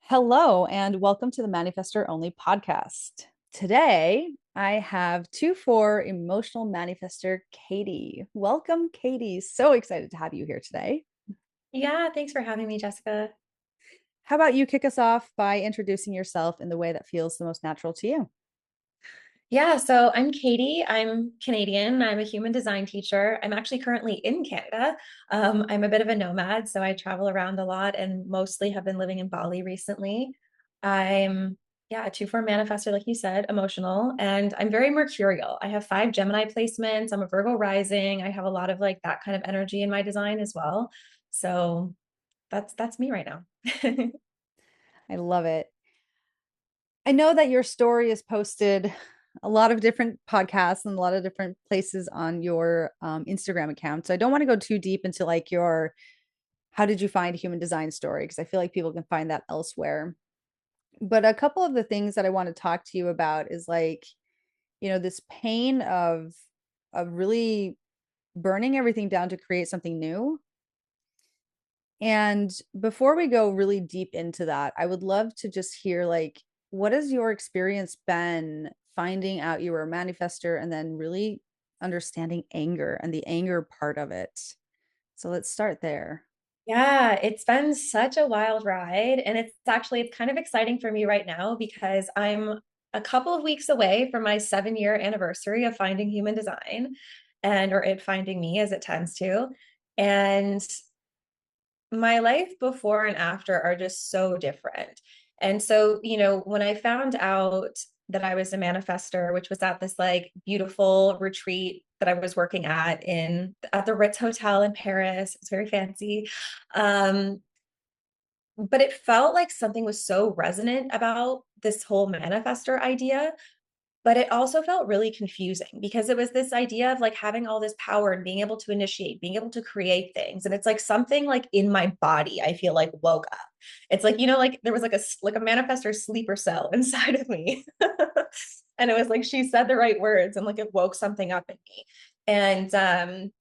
Hello, and welcome to the Manifestor Only podcast. Today, I have 2-4 emotional manifester Katie. Welcome, Katie. So excited to have you here today. Yeah, thanks for having me, Jessica. How about you kick us off by introducing yourself in the way that feels the most natural to you? Yeah, so I'm Katie. I'm Canadian. I'm a human design teacher. I'm actually currently in Canada. I'm a bit of a nomad, so I travel around a lot and mostly have been living in Bali recently. I'm, yeah, a 2-4 manifestor, like you said, emotional, and I'm very mercurial. I have 5 Gemini placements. I'm a Virgo rising. I have a lot of like that kind of energy in my design as well. So that's me right now. I love it. I know that your story is posted a lot of different podcasts and a lot of different places on your Instagram account. So I don't want to go too deep into like your how did you find human design story because I feel like people can find that elsewhere. But a couple of the things that I want to talk to you about is like, this pain of really burning everything down to create something new. And before we go really deep into that, I would love to just hear like what has your experience been finding out you were a manifester and then really understanding anger and the anger part of it. So let's start there. Yeah, it's been such a wild ride. And it's kind of exciting for me right now because I'm a couple of weeks away from my 7-year anniversary of finding human design or it finding me as it tends to. And my life before and after are just so different. And so, when I found out that I was a manifester, which was at this like beautiful retreat that I was working at the Ritz Hotel in Paris. It's very fancy. Um, but it felt like something was so resonant about this whole manifester idea, but it also felt really confusing because it was this idea of like having all this power and being able to initiate, being able to create things. And it's like something like in my body, I feel like woke up. It's like, like there was like a manifestor sleeper cell inside of me. And it was like she said the right words and like it woke something up in me. And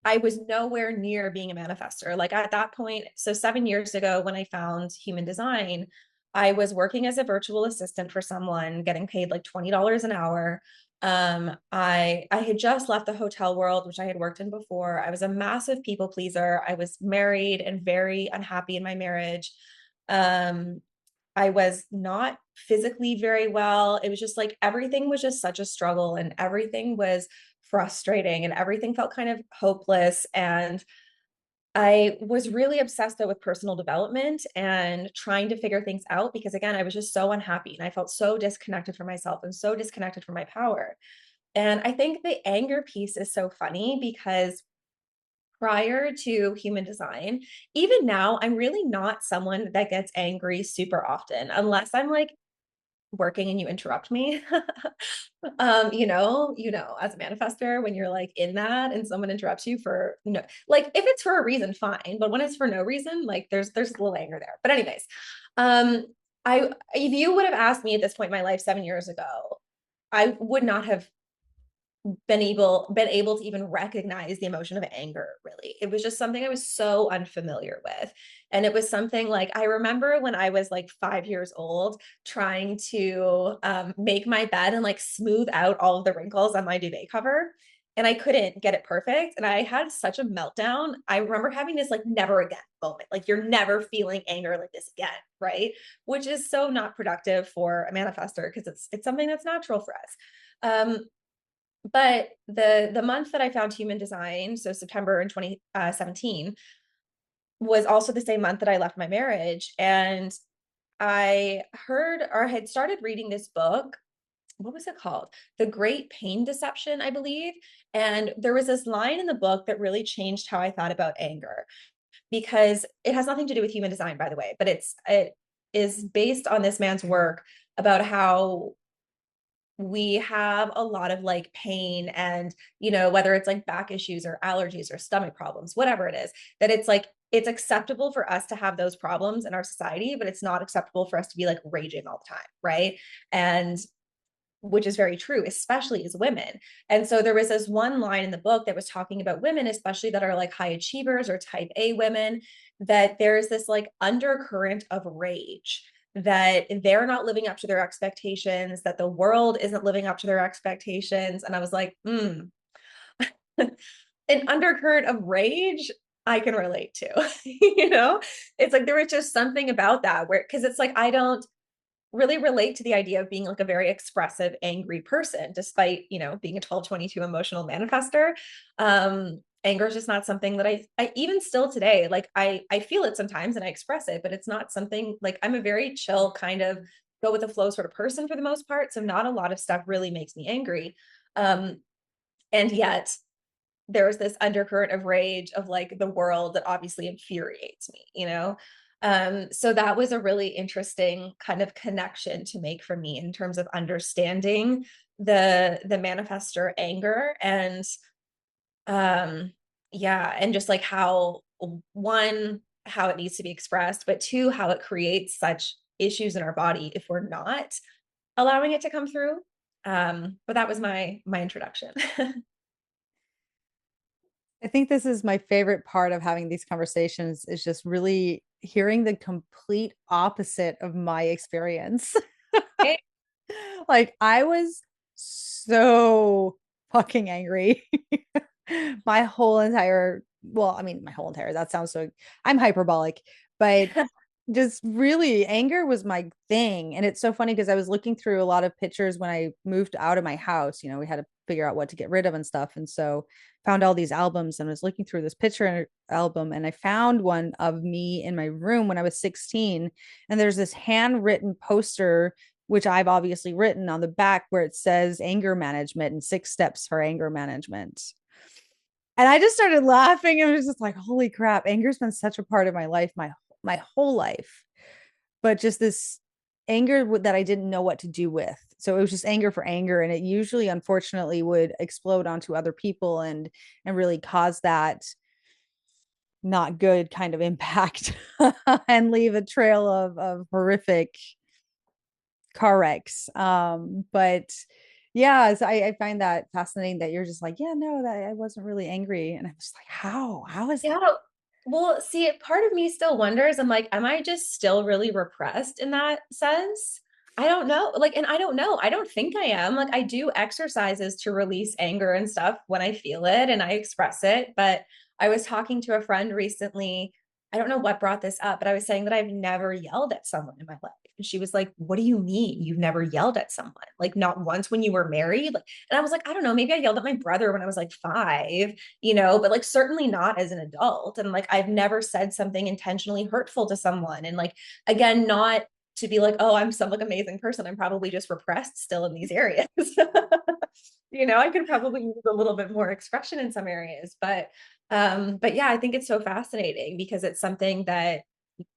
I was nowhere near being a manifester. Like at that point, so 7 years ago, when I found human design, I was working as a virtual assistant for someone, getting paid like $20 an hour. I had just left the hotel world, which I had worked in before. I was a massive people pleaser. I was married and very unhappy in my marriage. Um, I was not physically very well. It was just like everything was just such a struggle and everything was frustrating and everything felt kind of hopeless. And I was really obsessed though with personal development and trying to figure things out because again, I was just so unhappy and I felt so disconnected from myself and so disconnected from my power. And I think the anger piece is so funny because prior to human design, even now, I'm really not someone that gets angry super often unless I'm like working and you interrupt me. As a manifester, when you're like in that and someone interrupts you for no, like if it's for a reason, fine. But when it's for no reason, like there's a little anger there. But anyways, um, if you would have asked me at this point in my life 7 years ago, I would not have been able to even recognize the emotion of anger. Really, it was just something I was so unfamiliar with. And it was something like I remember when I was like 5 years old trying to make my bed and like smooth out all of the wrinkles on my duvet cover, and I couldn't get it perfect, and I had such a meltdown. I remember having this like never again moment, like you're never feeling anger like this again, right? Which is so not productive for a manifester because it's something that's natural for us. But the month that I found human design, so September in 2017, was also the same month that I left my marriage. And I heard or had started reading this book. What was it called? The Great Pain Deception, I believe. And there was this line in the book that really changed how I thought about anger because it has nothing to do with human design, by the way, but it is based on this man's work about how we have a lot of like pain and whether it's like back issues or allergies or stomach problems, whatever it is, that it's like it's acceptable for us to have those problems in our society, but it's not acceptable for us to be like raging all the time, right? And which is very true, especially as women. And so there was this one line in the book that was talking about women, especially that are like high achievers or type A women, that there's this like undercurrent of rage that they're not living up to their expectations, that the world isn't living up to their expectations. And I was like, an undercurrent of rage I can relate to. It's like there was just something about that where, because it's like I don't really relate to the idea of being like a very expressive, angry person, despite, being a 1222 emotional manifester. Anger is just not something that I even still today, like I feel it sometimes and I express it, but it's not something like I'm a very chill kind of go with the flow sort of person for the most part. So not a lot of stuff really makes me angry. Um, and yet there was this undercurrent of rage of like the world that obviously infuriates me. So that was a really interesting kind of connection to make for me in terms of understanding the manifestor anger and yeah, and just like how one, how it needs to be expressed, but two, how it creates such issues in our body if we're not allowing it to come through. But that was my introduction. I think this is my favorite part of having these conversations is just really hearing the complete opposite of my experience. Like I was so fucking angry. My whole entire, well, I mean, my whole entire, that sounds so, I'm hyperbolic, but just really anger was my thing. And it's so funny because I was looking through a lot of pictures when I moved out of my house. We had to figure out what to get rid of and stuff. And so found all these albums and was looking through this picture album and I found one of me in my room when I was 16. And there's this handwritten poster, which I've obviously written on the back where it says anger management and 6 steps for anger management. And I just started laughing and was just like, holy crap, anger's been such a part of my life, my whole life. But just this anger that I didn't know what to do with. So it was just anger for anger. And it usually, unfortunately, would explode onto other people and really cause that not good kind of impact and leave a trail of horrific car wrecks. But yeah, so I find that fascinating that you're just like, yeah, no, that I wasn't really angry. And I'm just like, how? How is Yeah. that? Well, see, part of me still wonders, I'm like, am I just still really repressed in that sense? I don't know. Like, and I don't know. I don't think I am. Like, I do exercises to release anger and stuff when I feel it and I express it. But I was talking to a friend recently. I don't know what brought this up, but I was saying that I've never yelled at someone in my life. And she was like, what do you mean you've never yelled at someone? Like, not once when you were married? Like, and I was like, I don't know. Maybe I yelled at my brother when I was like 5, but like certainly not as an adult. And like I've never said something intentionally hurtful to someone. And like again, not to be like, oh, I'm some like amazing person. I'm probably just repressed still in these areas. I could probably use a little bit more expression in some areas. But yeah, I think it's so fascinating because it's something that,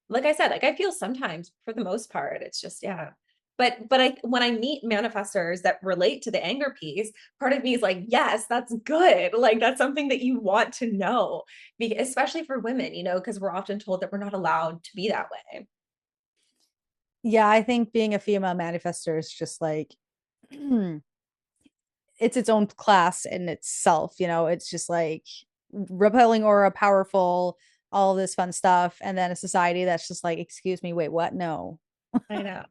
like I said, like I feel sometimes for the most part, it's just, yeah. But I when I meet manifestors that relate to the anger piece, part of me is like, yes, that's good. Like that's something that you want to know, especially for women, because we're often told that we're not allowed to be that way. Yeah, I think being a female manifester is just like it's its own class in itself. It's just like repelling aura, powerful, all this fun stuff, and then a society that's just like, excuse me, wait, what? No. I know.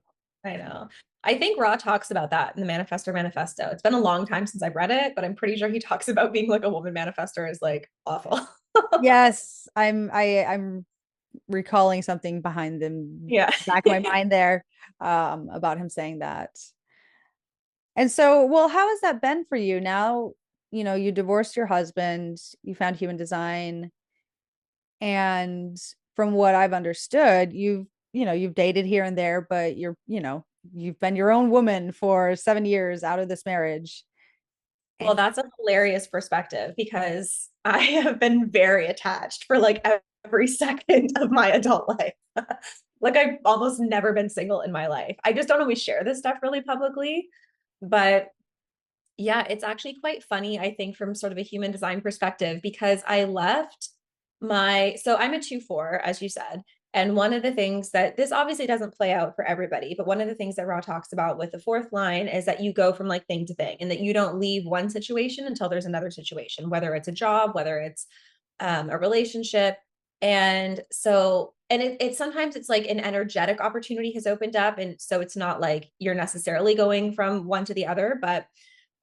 I know. I think Ra talks about that in the Manifestor Manifesto. It's been a long time since I've read it, but I'm pretty sure he talks about being like a woman manifestor is like awful. Yes, I'm recalling something behind the Yeah. back of my mind there about him saying that. And so, well, how has that been for you now? You divorced your husband, you found human design, and from what I've understood, you've dated here and there, but you've been your own woman for 7 years out of this marriage. Well, And that's a hilarious perspective because I have been very attached for like every second of my adult life. Like I've almost never been single in my life. I just don't always share this stuff really publicly, but yeah, it's actually quite funny, I think, from sort of a human design perspective, because I left so I'm a 2/4, as you said. And one of the things that this obviously doesn't play out for everybody, but one of the things that Ra talks about with the fourth line is that you go from like thing to thing and that you don't leave one situation until there's another situation, whether it's a job, whether it's a relationship. And so, and it sometimes it's like an energetic opportunity has opened up. And so it's not like you're necessarily going from one to the other, but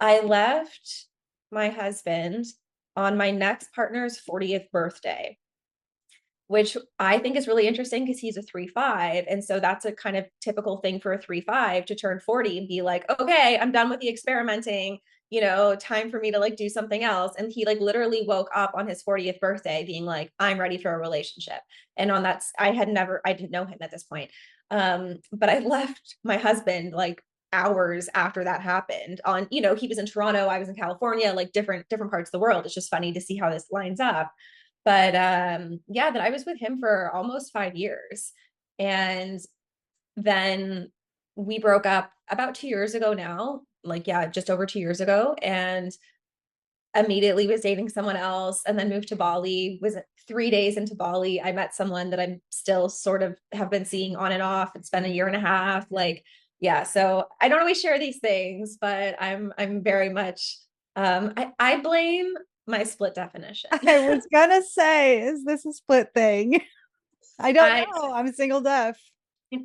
I left my husband on my next partner's 40th birthday, which I think is really interesting because he's a 3-5. And so that's a kind of typical thing for a 3-5 to turn 40 and be like, okay, I'm done with the experimenting, time for me to like do something else. And he like literally woke up on his 40th birthday being like, I'm ready for a relationship. And on that, I didn't know him at this point. But I left my husband like hours after that happened on, he was in Toronto, I was in California, like different parts of the world. It's just funny to see how this lines up. But yeah, that I was with him for almost 5 years. And then we broke up about 2 years ago now, like, yeah, just over 2 years ago. And immediately was dating someone else and then moved to Bali. Was 3 days into Bali, I met someone that I'm still sort of have been seeing on and off. It's been a year and a half. Like, yeah, so I don't always share these things, but I'm very much I blame my split definition. I was gonna say, is this a split thing? I don't I know. I'm single deaf.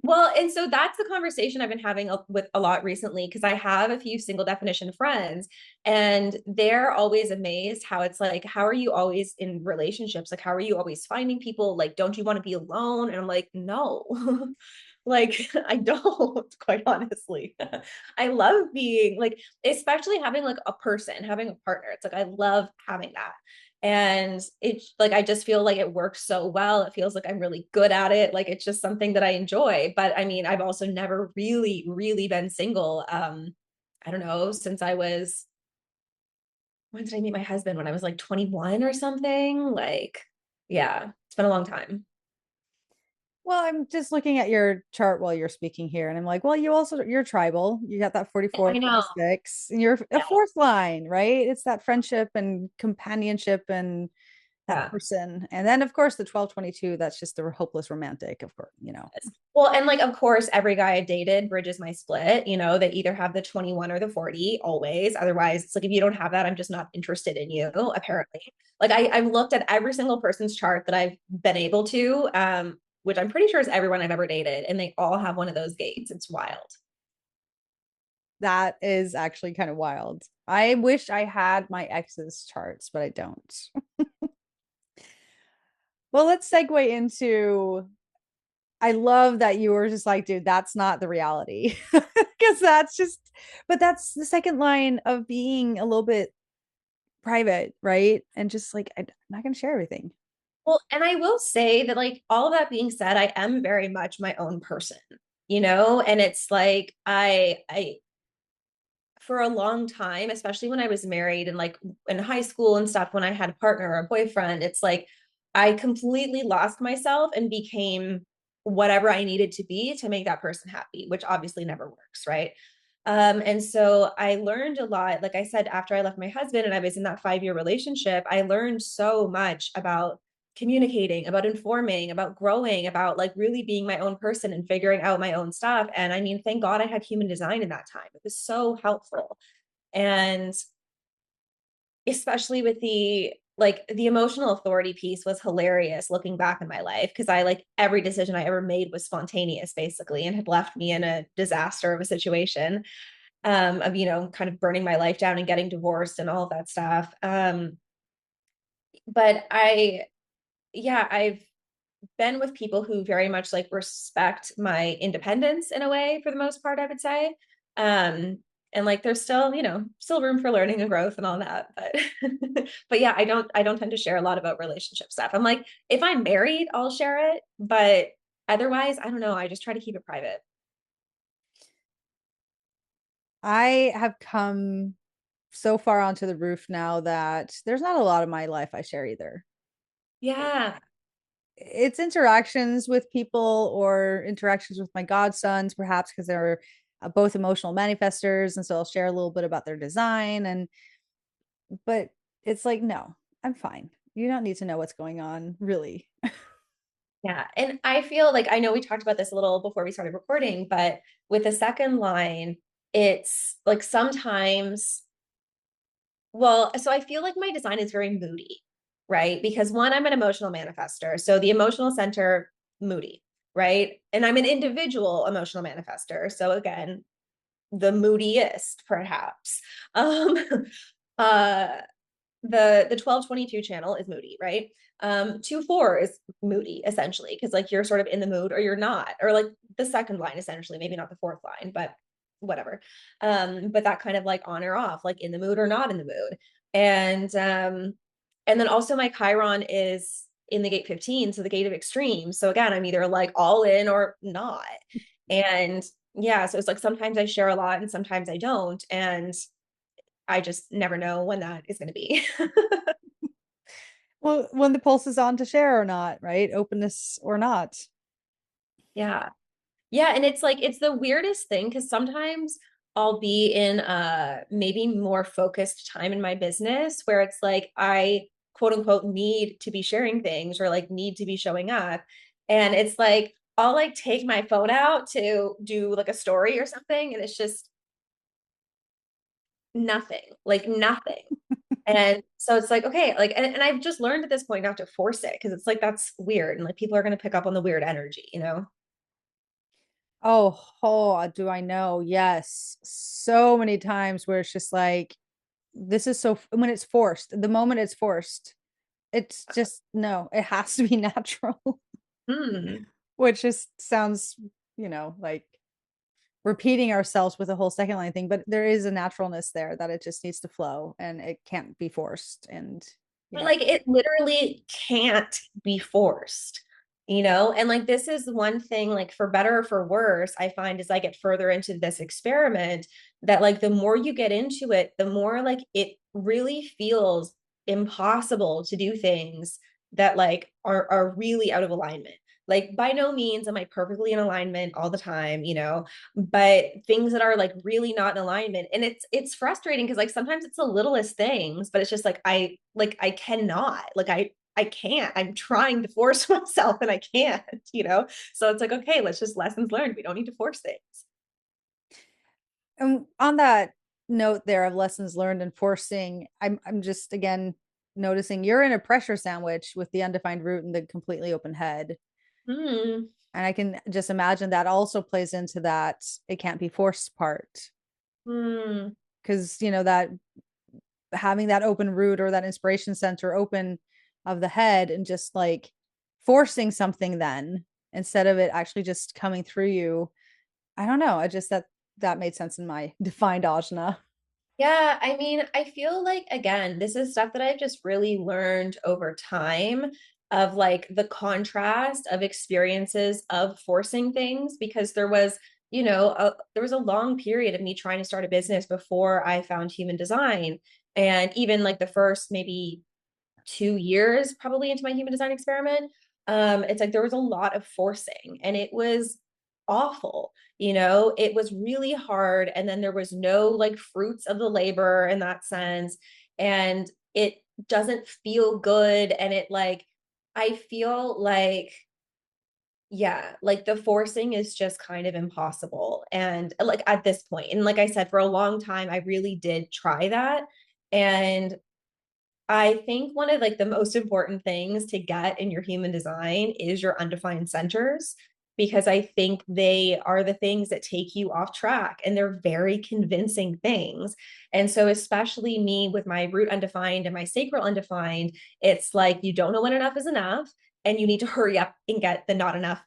Well, and so that's the conversation I've been having with a lot recently because I have a few single definition friends and they're always amazed how it's like, how are you always in relationships? Like, how are you always finding people? Like, don't you want to be alone? And I'm like, no, like, I don't, quite honestly. I love being like, especially having like a person, having a partner. It's like, I love having that. And it's like I just feel like it works so well. It feels like I'm really good at it. Like it's just something that I enjoy. But I mean, I've also never really been single. I don't know, since I was, when did I meet my husband? When I was like 21 or something. Like, yeah, it's been a long time. Well, I'm just looking at your chart while you're speaking here, and I'm like, well, you're tribal. You got that 44, I know. 46, and you're a Yeah. fourth line, right? It's that friendship and companionship and that Yeah. person. And then of course the 1222, that's just the hopeless romantic, of course. Well, and like, of course, every guy I dated bridges my split. They either have the 21 or the 40 always. Otherwise, it's like, if you don't have that, I'm just not interested in you, apparently. Like, I've looked at every single person's chart that I've been able to, which I'm pretty sure is everyone I've ever dated, and they all have one of those gates. It's wild. That is actually kind of wild. I wish I had my ex's charts, but I don't. Well, let's segue into, I love that you were just like, dude, that's not the reality. Because but that's the second line of being a little bit private, right? And just like, I'm not going to share everything. Well, and I will say that, like, all of that being said, I am very much my own person, and it's like, for a long time, especially when I was married and like in high school and stuff, when I had a partner or a boyfriend, it's like I completely lost myself and became whatever I needed to be to make that person happy, which obviously never works, right? And so I learned a lot. Like I said, after I left my husband and I was in that 5 year relationship, I learned so much about communicating, about informing, about growing, about like really being my own person and figuring out my own stuff. And I mean, thank God I had human design in that time. It was so helpful. And especially with the emotional authority piece was hilarious looking back in my life because I like every decision I ever made was spontaneous basically and had left me in a disaster of a situation of kind of burning my life down and getting divorced and all of that stuff. But I've been with people who very much like respect my independence in a way for the most part, I would say. And like there's still, still room for learning and growth and all that. But but yeah, I don't tend to share a lot about relationship stuff. I'm like, if I'm married, I'll share it, but otherwise, I don't know. I just try to keep it private. I have come so far onto the roof now that there's not a lot of my life I share either. Yeah. It's interactions with people or interactions with my godsons, perhaps because they're both emotional manifestors. And so I'll share a little bit about their design. But it's like, no, I'm fine. You don't need to know what's going on, really. Yeah. And I feel like I know we talked about this a little before we started recording, but with the second line, it's like sometimes, well, so I feel like my design is very moody, right? Because one, I'm an emotional manifestor. So the emotional center, moody, right? And I'm an individual emotional manifestor. So again, the moodiest, perhaps. Um, uh, the 1222 channel is moody, right? 2-4 is moody essentially, because like you're sort of in the mood or you're not, or like the second line essentially, maybe not the fourth line, but whatever. But that kind of like on or off, like in the mood or not in the mood. And then also my Chiron is in the gate 15, so the gate of extreme. So again, I'm either like all in or not. And yeah, so it's like sometimes I share a lot and sometimes I don't. And I just never know when that is going to be. Well, when the pulse is on to share or not, right? Openness or not. Yeah. Yeah, and it's like it's the weirdest thing because sometimes I'll be in maybe more focused time in my business where it's like I quote unquote need to be sharing things or like need to be showing up. And it's like I'll like take my phone out to do like a story or something and it's just nothing, like nothing. And so it's like, okay, like, and I've just learned at this point not to force it because it's like that's weird and like people are going to pick up on the weird energy, you know? Oh, do I know? Yes. So many times where it's just like, this is so, when it's forced, the moment it's forced, it's just, no, it has to be natural, Hmm. which just sounds, like repeating ourselves with the whole second line thing, but there is a naturalness there that it just needs to flow and it can't be forced. And But yeah. like it literally can't be forced, you know? And like this is one thing, like for better or for worse, I find as I get further into this experiment that like the more you get into it, the more like it really feels impossible to do things that like are really out of alignment. Like by no means am I perfectly in alignment all the time, you know, but things that are like really not in alignment. And it's frustrating because like sometimes it's the littlest things, but it's just like I cannot, like I can't. I'm trying to force myself and I can't, you know? So it's like, okay, let's just lessons learned. We don't need to force things. And on that note there of lessons learned and forcing, I'm just again noticing you're in a pressure sandwich with the undefined root and the completely open head. Hmm. And I can just imagine that also plays into that it can't be forced part. Hmm. Because, that having that open root or that inspiration center open of the head and just like forcing something then instead of it actually just coming through you. I don't know. I just that made sense in my defined ajna. Yeah, I mean, I feel like again, this is stuff that I've just really learned over time of like the contrast of experiences of forcing things because there was, there was a long period of me trying to start a business before I found human design. And even like the first maybe 2 years probably into my human design experiment, it's like there was a lot of forcing and it was awful. It was really hard. And then there was no like fruits of the labor in that sense. And it doesn't feel good. And it like, I feel like, yeah, like the forcing is just kind of impossible. And like at this point, and like I said, for a long time, I really did try that. And I think one of like the most important things to get in your human design is your undefined centers because I think they are the things that take you off track and they're very convincing things. And so especially me with my root undefined and my sacral undefined, it's like you don't know when enough is enough and you need to hurry up and get the not enough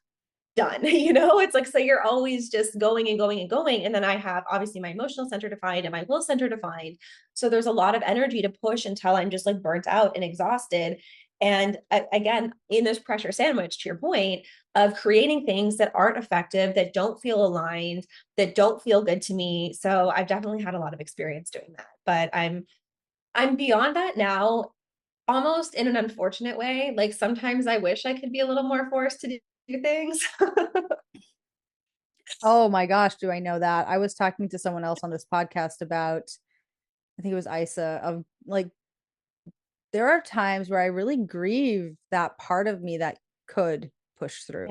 done. It's like so you're always just going and going and going, and then I have obviously my emotional center defined and my will center defined, so there's a lot of energy to push until I'm just like burnt out and exhausted. And again, in this pressure sandwich, to your point, of creating things that aren't effective, that don't feel aligned, that don't feel good to me. So I've definitely had a lot of experience doing that, but I'm beyond that now, almost in an unfortunate way. Like sometimes I wish I could be a little more forced to do things. Oh my gosh, do I know that? I was talking to someone else on this podcast about, I think it was Isa, of like, there are times where I really grieve that part of me that could push through.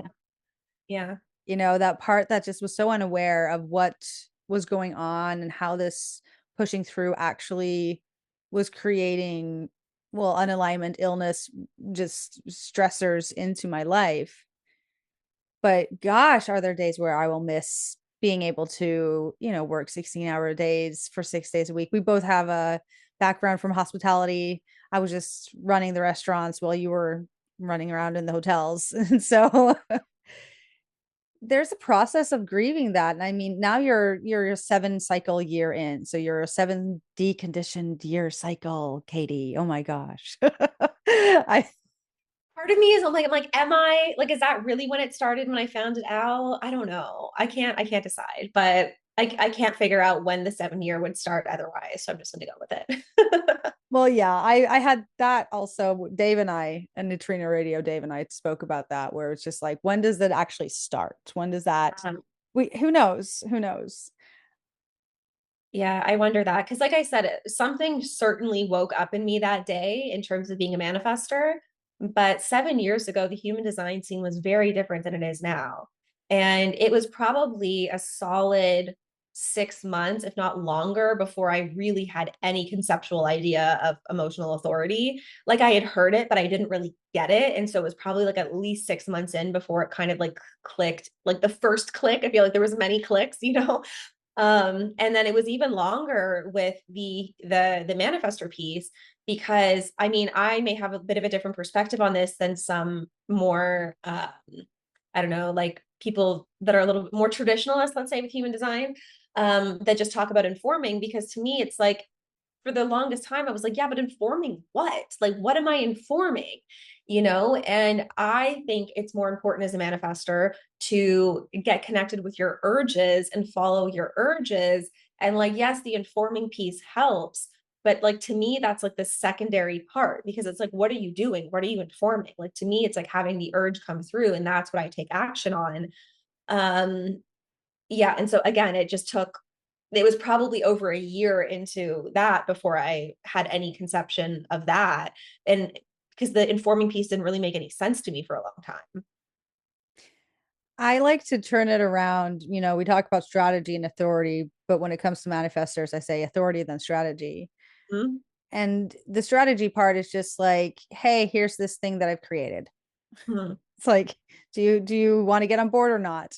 Yeah. Yeah. That part that just was so unaware of what was going on and how this pushing through actually was creating, well, unalignment, illness, just stressors into my life. But gosh, are there days where I will miss being able to, work 16-hour days for 6 days a week? We both have a background from hospitality. I was just running the restaurants while you were running around in the hotels. And so there's a process of grieving that. And I mean, now you're a 7 cycle year in. So you're a 7 deconditioned year cycle, Katie. Oh my gosh. I Part of me is I'm like, am I like, is that really when it started when I found it out? I don't know. I can't decide, but I can't figure out when the 7 year would start otherwise. So I'm just gonna go with it. Well, yeah, I had that also. Dave and I, and Neutrino Radio, Dave and I spoke about that, where it's just like, when does that actually start? When does that, Um, who knows? Who knows? Yeah, I wonder that because, like I said, something certainly woke up in me that day in terms of being a manifester. But 7 years ago, the human design scene was very different than it is now. And it was probably a solid 6 months, if not longer, before I really had any conceptual idea of emotional authority. Like I had heard it, but I didn't really get it. And so it was probably like at least 6 months in before it kind of like clicked, like the first click. I feel like there was many clicks. And then it was even longer with the manifestor piece because I mean I may have a bit of a different perspective on this than some more I don't know, like people that are a little bit more traditionalist, let's say, with human design, that just talk about informing. Because to me it's like for the longest time I was like, yeah, but informing what? Like what am I informing? And I think it's more important as a manifester to get connected with your urges and follow your urges. And like, yes, the informing piece helps, but like to me that's like the secondary part, because it's like, what are you doing? What are you informing? Like to me it's like having the urge come through, and that's what I take action on. um yeah, and so again it was probably over a year into that before I had any conception of that. And because the informing piece didn't really make any sense to me for a long time. I like to turn it around. We talk about strategy and authority, but when it comes to manifestors, I say authority then strategy. Mm-hmm. And the strategy part is just like, hey, here's this thing that I've created. It's like, do you want to get on board or not?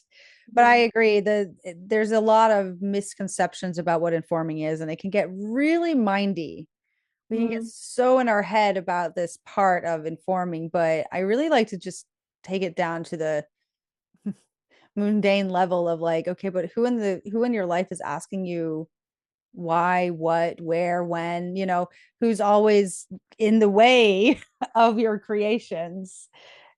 But I agree that there's a lot of misconceptions about what informing is, and it can get really mindy. We can get Mm-hmm. so in our head about this part of informing, but I really like to just take it down to the mundane level of like, okay, but who in your life is asking you why, what, where, when, who's always in the way of your creations.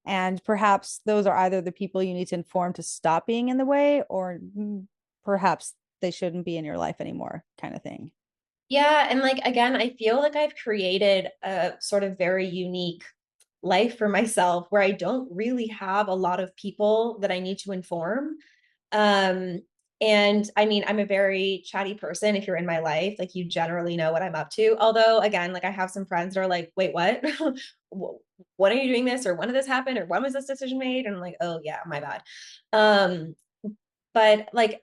And perhaps those are either the people you need to inform to stop being in the way, or perhaps they shouldn't be in your life anymore, kind of thing. Yeah, and like again, I feel like I've created a sort of very unique life for myself where I don't really have a lot of people that I need to inform. Um, and I mean, I'm a very chatty person. If you're in my life, like you generally know what I'm up to. Although, again, like I have some friends that are like, wait, what? When are you doing this? Or when did this happen? Or when was this decision made? And I'm like, oh, yeah, my bad. Um, but like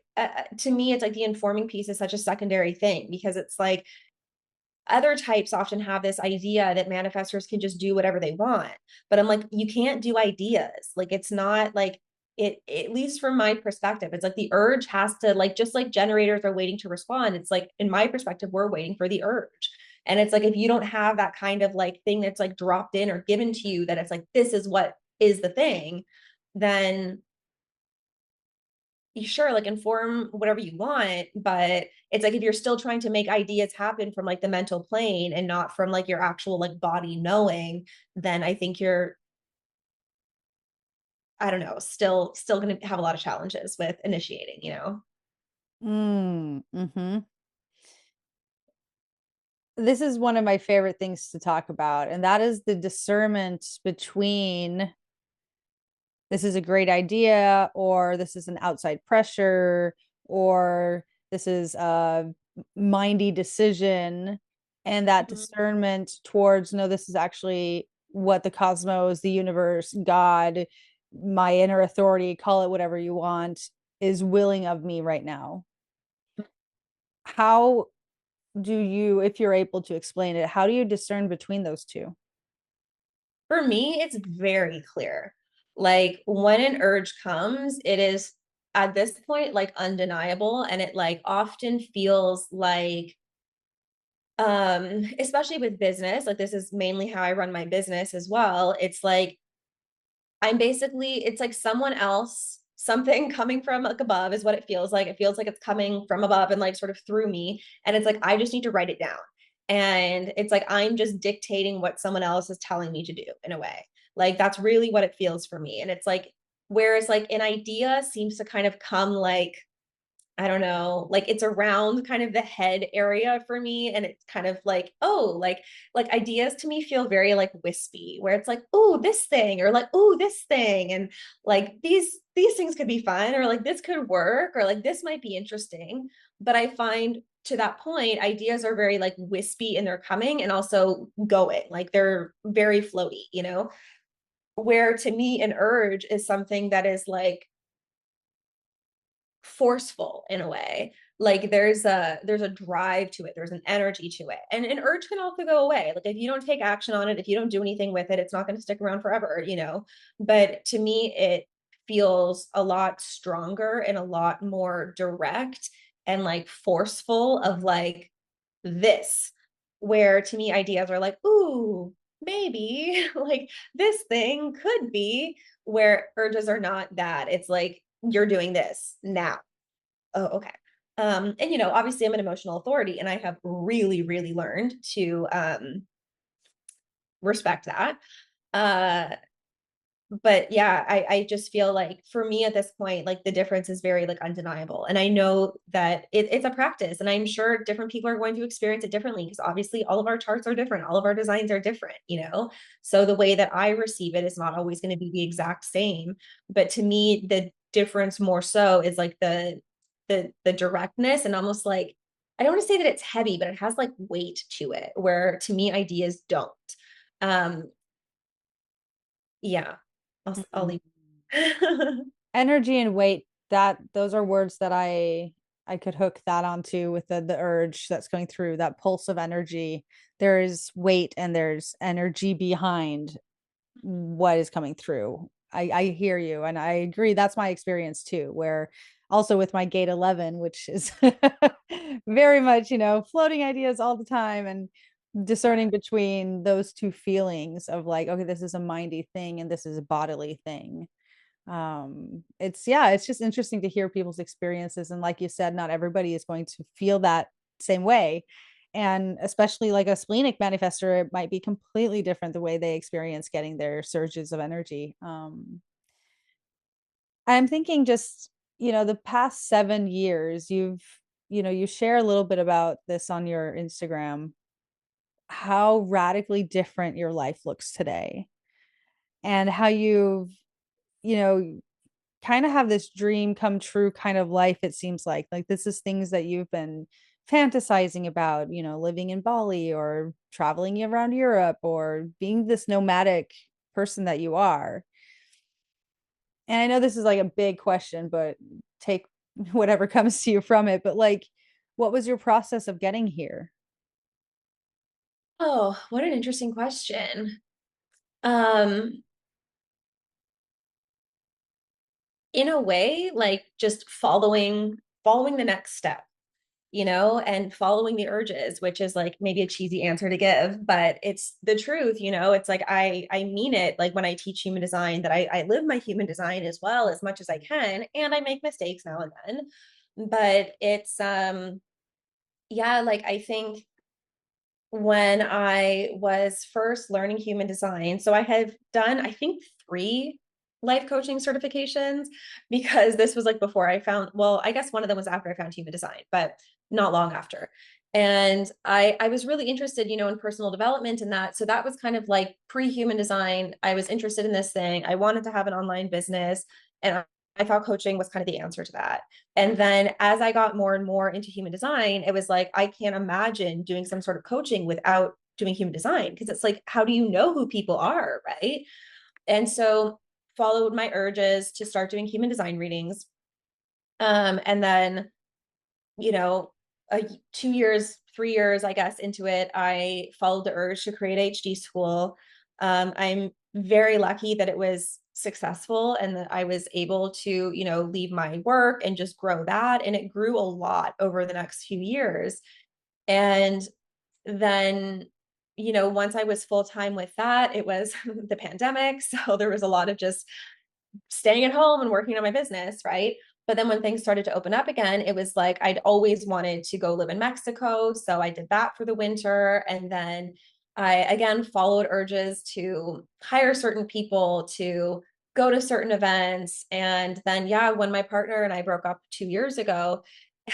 to me, it's like the informing piece is such a secondary thing, because it's like other types often have this idea that manifestors can just do whatever they want. But I'm like, you can't do ideas. Like, it's not like it, at least from my perspective, it's like the urge has to, like, just like generators are waiting to respond. It's like, in my perspective, we're waiting for the urge. And it's like, if you don't have that kind of like thing that's like dropped in or given to you, that it's like, this is what is the thing, then you sure like inform whatever you want, but it's like if you're still trying to make ideas happen from like the mental plane and not from like your actual like body knowing, then I think you're, I don't know, still going to have a lot of challenges with initiating. Mm-hmm. This is one of my favorite things to talk about, and that is the discernment between this is a great idea, or this is an outside pressure, or this is a mindy decision, and that Mm-hmm. discernment towards, no, this is actually what the cosmos, the universe, God my inner authority, call it whatever you want, is willing of me right now. How do you, if you're able to explain it, how do you discern between those two? For me, it's very clear. Like when an urge comes, it is at this point like undeniable, and it like often feels like especially with business, like this is mainly how I run my business as well. It's like I'm basically, it's like someone else, something coming from like above is what it feels like. It feels like it's coming from above and like sort of through me. And it's like, I just need to write it down. And it's like, I'm just dictating what someone else is telling me to do in a way. Like, that's really what it feels for me. And it's like, whereas like an idea seems to kind of come like, I don't know, like it's around kind of the head area for me. And it's kind of like, oh, like ideas to me feel very like wispy, where it's like, oh, this thing, or like, oh, this thing. And like these things could be fun, or like this could work, or like this might be interesting. But I find to that point, ideas are very like wispy in their coming and also going. Like they're very floaty, you know? Where to me, an urge is something that is like forceful in a way. Like there's a drive to it, there's an energy to it, and an urge can also go away. Like if you don't take action on it, if you don't do anything with it, it's not going to stick around forever, you know. But to me it feels a lot stronger and a lot more direct and like forceful of like this, where to me ideas are like, ooh, maybe like this thing could be, where urges are not that. It's like you're doing this now. Oh, okay. And you know, obviously I'm an emotional authority, and I have really, really learned to respect that. Uh, but yeah, I just feel like for me at this point, like the difference is very like undeniable. And I know that it's a practice, and I'm sure different people are going to experience it differently, because obviously all of our charts are different, all of our designs are different, you know. So the way that I receive it is not always going to be the exact same. But to me, the difference more so is like the directness, and almost like, I don't want to say that it's heavy, but it has like weight to it, where to me ideas don't. Um, yeah, I'll Mhm. leave. Energy and weight, that those are words that I could hook that onto with the urge that's going through, that pulse of energy. There is weight and there's energy behind what is coming through. I hear you and I agree. That's my experience too, where also with my gate 11, which is very much, floating ideas all the time, and Yeah. discerning between those two feelings of like, okay, this is a mindy thing and this is a bodily thing. It's, yeah, it's just interesting to hear people's experiences, and like you said, not everybody is going to feel that same way, and especially like a splenic manifestor, it might be completely different the way they experience getting their surges of energy. I'm thinking just, the past 7 years, you share a little bit about this on your Instagram, how radically different your life looks today, and how you've, you know kind of have this dream come true kind of life. It seems like this is things that you've been fantasizing about, living in Bali or traveling around Europe or being this nomadic person that you are. And I know this is like a big question, but take whatever comes to you from it. But like, what was your process of getting here? Oh, what an interesting question. Um, in a way, like just following the next step, you know, and following the urges, which is like maybe a cheesy answer to give, but it's the truth, you know. It's like I mean it, like when I teach human design, that I live my human design as well as much as I can, and I make mistakes now and then. But it's yeah, like I think when I was first learning human design. So I have done, I think, three life coaching certifications, because this was like before I found, well, I guess one of them was after I found human design, but not long after. And I was really interested, you know, in personal development and that. So that was kind of like pre-human design. I was interested in this thing. I wanted to have an online business, and I thought coaching was kind of the answer to that. And then as I got more and more into human design, it was like, I can't imagine doing some sort of coaching without doing human design, because it's like, how do you know who people are? Right. And so followed my urges to start doing human design readings. And then, you know, 2 years, 3 years, I guess, into it, I followed the urge to create HD school. I'm very lucky that it was successful and that I was able to, leave my work and just grow that. And it grew a lot over the next few years. And then, once I was full time with that, it was the pandemic. So there was a lot of just staying at home and working on my business, right? But then when things started to open up again, it was like I'd always wanted to go live in Mexico. So I did that for the winter. And then I again followed urges to hire certain people, to go to certain events. And then, yeah, when my partner and I broke up 2 years ago,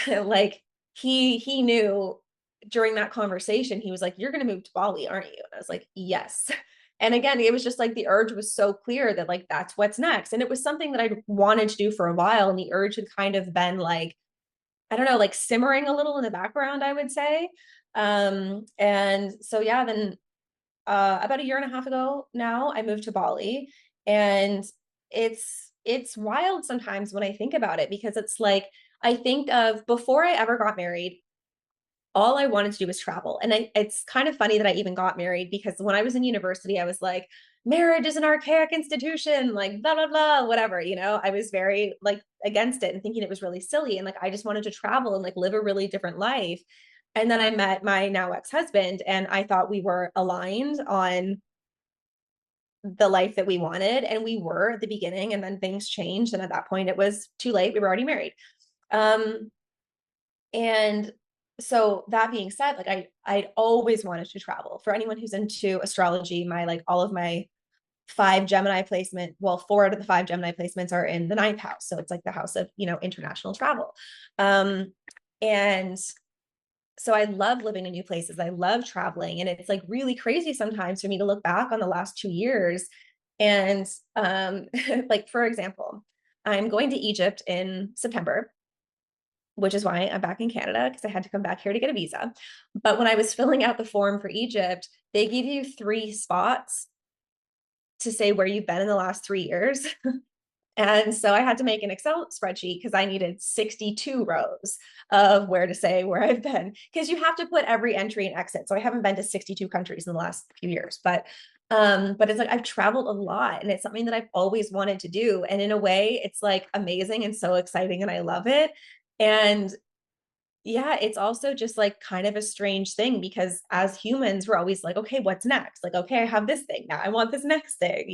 like he knew during that conversation, he was like, "You're going to move to Bali, aren't you?" And I was like, "Yes." And again, it was just like the urge was so clear that like that's what's next. And it was something that I wanted to do for a while. And the urge had kind of been like, I don't know, like simmering a little in the background, I would say. And so yeah, then about a year and a half ago now, I moved to Bali. And it's wild sometimes when I think about it, because it's like I think of before I ever got married, all I wanted to do was travel. And it's kind of funny that I even got married, because when I was in university, I was like, marriage is an archaic institution, like blah, blah, blah, whatever. I was very like against it and thinking it was really silly. And like, I just wanted to travel and like live a really different life. And then I met my now ex-husband, and I thought we were aligned on the life that we wanted. And we were at the beginning, and then things changed. And at that point, it was too late. We were already married. Um, and so that being said, like I'd always wanted to travel. For anyone who's into astrology, my like all of my five Gemini placement, well, four out of the five Gemini placements are in the ninth house. So it's like the house of, international travel. And so I love living in new places. I love traveling. And it's like really crazy sometimes for me to look back on the last 2 years. And like, for example, I'm going to Egypt in September, which is why I'm back in Canada, because I had to come back here to get a visa. But when I was filling out the form for Egypt, they give you 3 spots to say where you've been in the last 3 years. And so I had to make an Excel spreadsheet because I needed 62 rows of where to say where I've been, because you have to put every entry and exit. So I haven't been to 62 countries in the last few years, but it's like I've traveled a lot, and it's something that I've always wanted to do. And in a way, it's like amazing and so exciting, and I love it. And yeah, it's also just like kind of a strange thing, because as humans, we're always like, okay, what's next? Like, okay, I have this thing now. I want this next thing.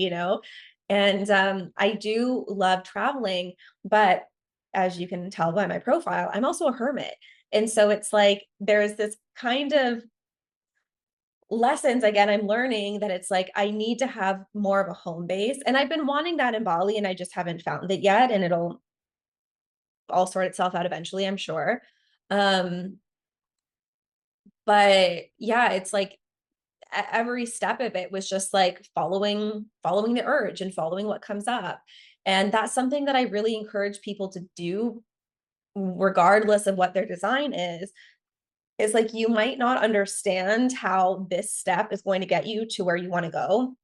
And I do love traveling, but as you can tell by my profile, I'm also a hermit. And so it's like there's this kind of lessons again I'm learning, that it's like I need to have more of a home base. And I've been wanting that in Bali, and I just haven't found it yet. And it'll all sort itself out eventually, I'm sure. Um, but yeah, it's like every step of it was just like following the urge and following what comes up. And that's something that I really encourage people to do, regardless of what their design is like you might not understand how this step is going to get you to where you want to go.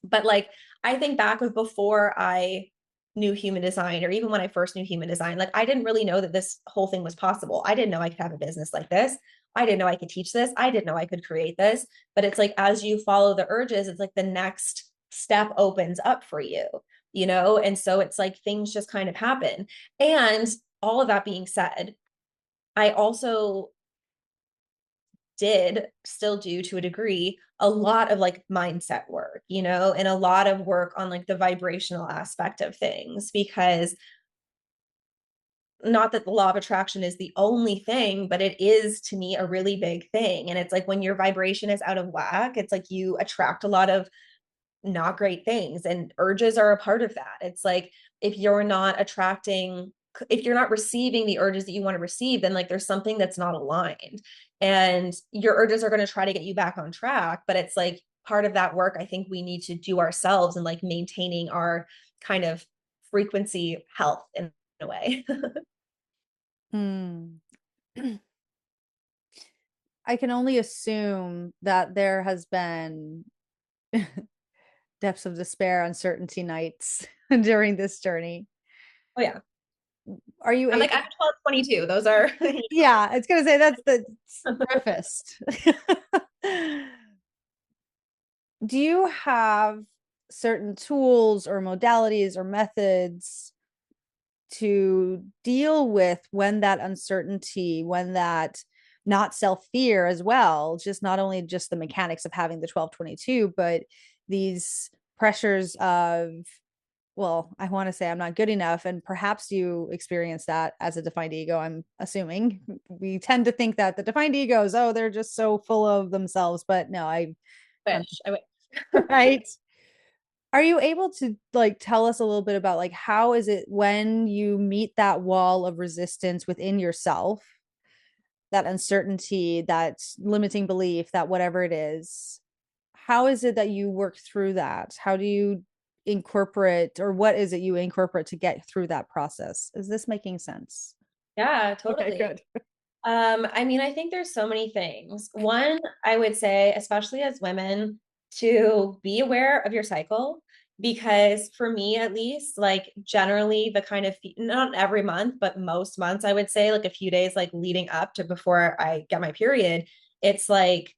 But like I think back of before I knew human design, or even when I first knew human design, like I didn't really know that this whole thing was possible. I didn't know I could have a business like this. I didn't know I could teach this. I didn't know I could create this. But it's like as you follow the urges, it's like the next step opens up for you. And so it's like things just kind of happen. And all of that being said, I also did still do, to a degree, a lot of like mindset work, and a lot of work on like the vibrational aspect of things, because not that the law of attraction is the only thing, but it is to me a really big thing. And it's like when your vibration is out of whack, it's like you attract a lot of not great things, and urges are a part of that. It's like if you're not receiving the urges that you want to receive, then like there's something that's not aligned, and your urges are going to try to get you back on track. But it's like part of that work I think we need to do ourselves, and like maintaining our kind of frequency health in a way. Hmm. I can only assume that there has been depths of despair, uncertainty nights during this journey. Oh yeah. Are you I'm like, able? I'm 12, 22. Those are, Yeah, I was gonna say that's the breakfast. Do you have certain tools or modalities or methods to deal with when that uncertainty, when that not self fear as well, just not only just the mechanics of having the 1222, but these pressures of, well, I want to say I'm not good enough. And perhaps you experience that as a defined ego. I'm assuming we tend to think that the defined egos, oh, they're just so full of themselves. But no, I'm I wish. right. Are you able to like tell us a little bit about like how is it when you meet that wall of resistance within yourself, that uncertainty, that limiting belief, that whatever it is, how is it that you work through that? How do you incorporate, or what is it you incorporate to get through that process? Is this making sense? Yeah, Okay, totally. good. I mean, I think there's so many things. One, I would say, especially as women, to be aware of your cycle. Because for me, at least, like generally the kind of, not every month, but most months, I would say, like a few days, like leading up to before I get my period, it's like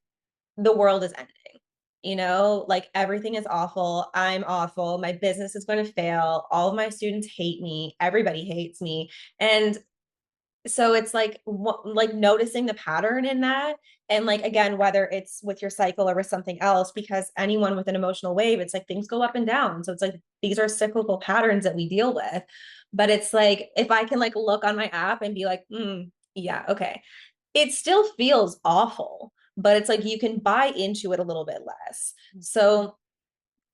the world is ending. Like everything is awful. I'm awful. My business is going to fail. All of my students hate me. Everybody hates me. And so it's like noticing the pattern in that, and like again, whether it's with your cycle or with something else, because anyone with an emotional wave, it's like things go up and down, so it's like these are cyclical patterns that we deal with. But it's like if I can like look on my app and be like, yeah, okay, it still feels awful, but it's like you can buy into it a little bit less. So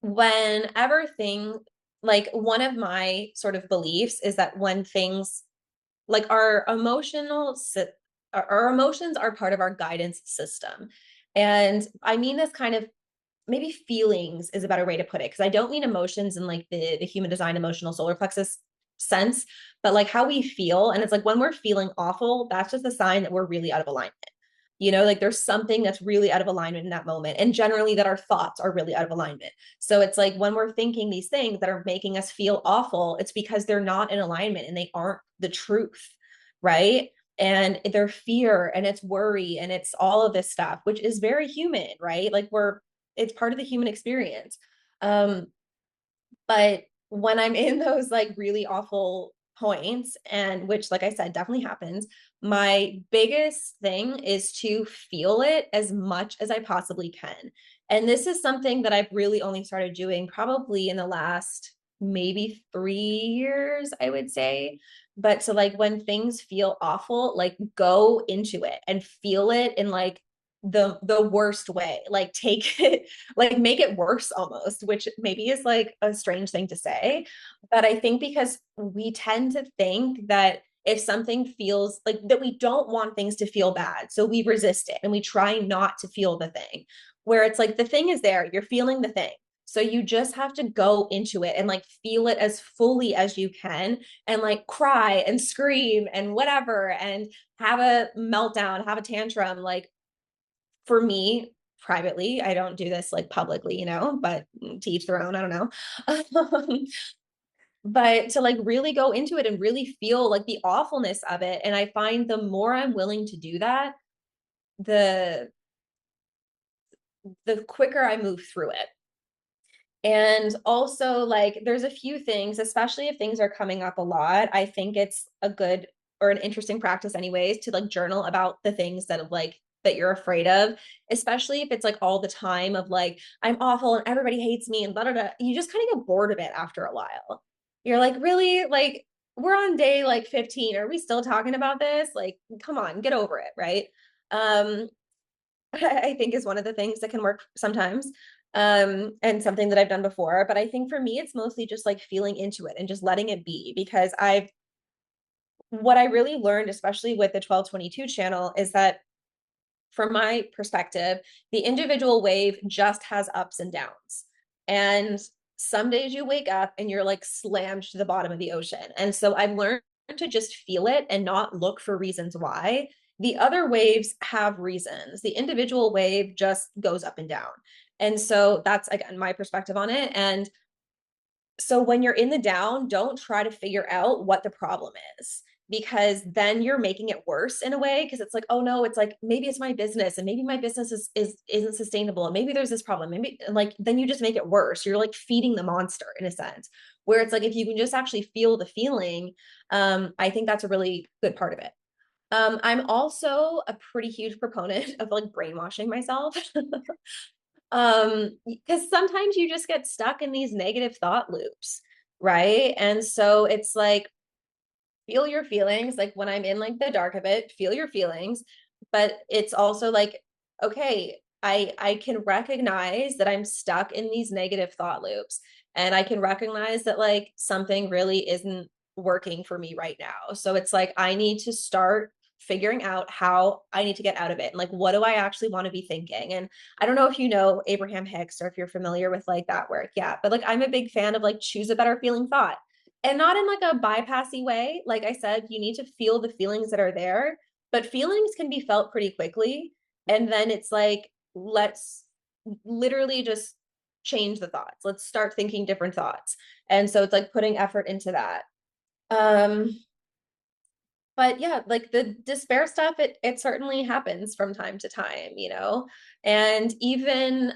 whenever thing like one of my sort of beliefs is that when things like our emotions are part of our guidance system. And I mean this kind of, maybe feelings is a better way to put it, because I don't mean emotions in like the human design emotional solar plexus sense, but like how we feel. And it's like when we're feeling awful, that's just a sign that we're really out of alignment. Like there's something that's really out of alignment in that moment, and generally that our thoughts are really out of alignment. So it's like when we're thinking these things that are making us feel awful, it's because they're not in alignment and they aren't the truth, right? And their fear and it's worry and it's all of this stuff, which is very human, right? Like it's part of the human experience. um but when I'm in those like really awful points, and which, like I said, definitely happens, my biggest thing is to feel it as much as I possibly can. And this is something that I've really only started doing probably in the last maybe 3 years, I would say. But so, like, when things feel awful, like, go into it and feel it in like the worst way, like take it, like make it worse almost, which maybe is like a strange thing to say. But I think because we tend to think that if something feels like that, we don't want things to feel bad. So we resist it and we try not to feel the thing, where it's like the thing is there, you're feeling the thing. So you just have to go into it and like feel it as fully as you can, and like cry and scream and whatever, and have a meltdown, have a tantrum. Like for me privately, I don't do this like publicly, but to each their own, I don't know. But to like really go into it and really feel like the awfulness of it. And I find the more I'm willing to do that, the the quicker I move through it. And also, like, there's a few things, especially if things are coming up a lot. I think it's a good or an interesting practice, anyways, to like journal about the things that have like that you're afraid of, especially if it's like all the time of like, I'm awful and everybody hates me and blah, blah, blah. You just kind of get bored of it after a while. You're like, really? Like, we're on day like 15. Are we still talking about this? Like, come on, get over it, right? Um, I think is one of the things that can work sometimes. And something that I've done before. But I think for me, it's mostly just like feeling into it and just letting it be, because what I really learned, especially with the 1222 channel, is that from my perspective, the individual wave just has ups and downs. And some days you wake up and you're like slammed to the bottom of the ocean. And so I've learned to just feel it and not look for reasons why. The other waves have reasons. The individual wave just goes up and down. And so that's again my perspective on it. And so when you're in the down, don't try to figure out what the problem is, because then you're making it worse in a way, because it's like, oh no, it's like maybe it's my business and maybe my business is isn't sustainable and maybe there's this problem. Maybe like then you just make it worse. You're like feeding the monster in a sense. Where it's like if you can just actually feel the feeling, I think that's a really good part of it. I'm also a pretty huge proponent of like brainwashing myself. Because sometimes you just get stuck in these negative thought loops, right? And so it's like, feel your feelings. Like when I'm in like the dark of it, feel your feelings. But it's also like, okay, I can recognize that I'm stuck in these negative thought loops. And I can recognize that like something really isn't working for me right now. So it's like I need to start figuring out how I need to get out of it. And like, what do I actually want to be thinking? And I don't know if you know Abraham Hicks or if you're familiar with like that work. Yeah. But like I'm a big fan of like choose a better feeling thought, and not in like a bypassy way. Like I said, you need to feel the feelings that are there, but feelings can be felt pretty quickly. And then it's like, let's literally just change the thoughts. Let's start thinking different thoughts. And so it's like putting effort into that. Um, but yeah, like the despair stuff, it certainly happens from time to time, you know? And even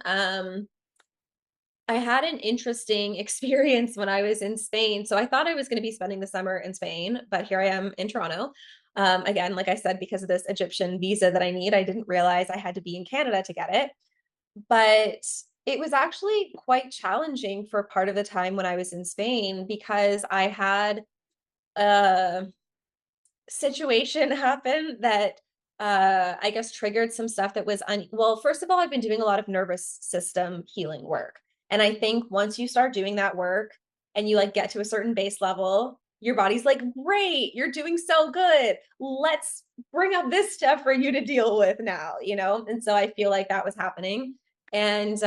I had an interesting experience when I was in Spain. So I thought I was going to be spending the summer in Spain, but here I am in Toronto. Again, like I said, because of this Egyptian visa that I need, I didn't realize I had to be in Canada to get it. But it was actually quite challenging for part of the time when I was in Spain because I had a situation happen that I guess triggered some stuff that was well, first of all, I've been doing a lot of nervous system healing work. And I think once you start doing that work and you like get to a certain base level, your body's like, great, you're doing so good. Let's bring up this stuff for you to deal with now, you know? And so I feel like that was happening. And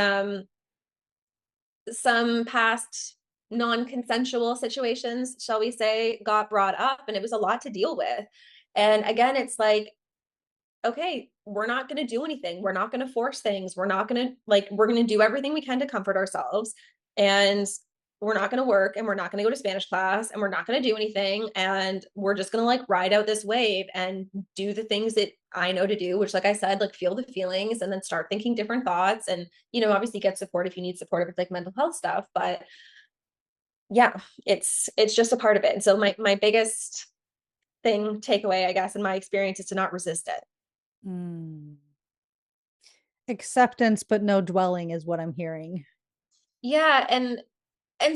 some past non-consensual situations, shall we say, got brought up, and it was a lot to deal with. And again, it's like, okay, we're not going to do anything. We're not going to force things. We're not going to like, we're going to do everything we can to comfort ourselves. And we're not going to work and we're not going to go to Spanish class and we're not going to do anything. And we're just going to like ride out this wave and do the things that I know to do, which, like I said, like feel the feelings and then start thinking different thoughts. And, you know, obviously get support if you need support if it's like mental health stuff. But yeah, it's just a part of it. And so my biggest thing takeaway, I guess, in my experience is to not resist it. Mm. Acceptance, but no dwelling is what I'm hearing. Yeah, and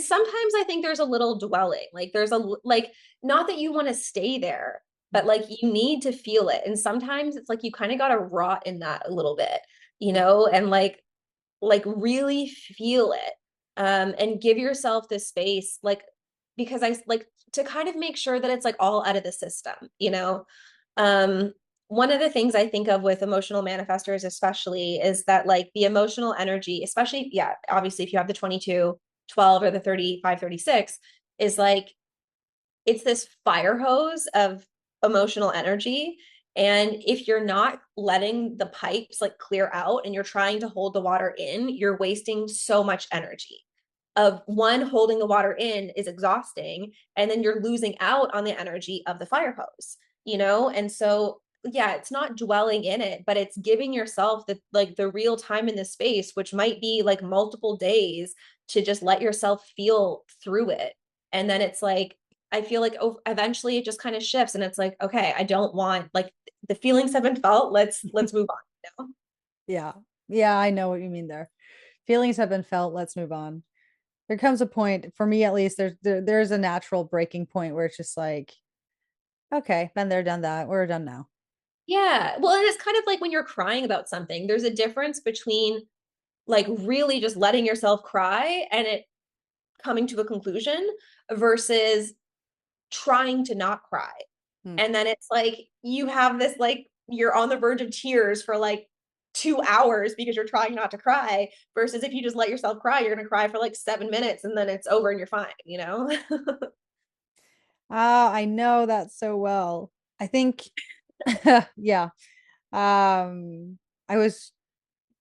sometimes I think there's a little dwelling. Like there's a like not that you want to stay there, but like you need to feel it. And sometimes it's like you kind of got to rot in that a little bit, you know, and like really feel it. And give yourself this space like because I like to kind of make sure that it's like all out of the system, you know. Um one of the things I think of with emotional manifestors, especially, is that like the emotional energy, especially, yeah, obviously, if you have the 2212 or the 3536, is like it's this fire hose of emotional energy. And if you're not letting the pipes like clear out and you're trying to hold the water in, you're wasting so much energy. Of one, holding the water in is exhausting, and then you're losing out on the energy of the fire hose, you know? And so, yeah, it's not dwelling in it, but it's giving yourself the like the real time in the space, which might be like multiple days, to just let yourself feel through it. And then it's like, I feel like eventually it just kind of shifts and it's like, okay, I don't want like the feelings have been felt. Let's move on. You know? Yeah. Yeah, I know what you mean there. Feelings have been felt. Let's move on. There comes a point, for me at least, there's a natural breaking point where it's just like, okay, been there, done that. We're done now. Yeah. Well, and it's kind of like when you're crying about something, there's a difference between like really just letting yourself cry and it coming to a conclusion versus trying to not cry. Hmm. And then it's like you have this like you're on the verge of tears for like 2 hours because you're trying not to cry, versus if you just let yourself cry, you're gonna cry for like 7 minutes and then it's over and you're fine, you know? Ah, I know that so well. I think, yeah. I was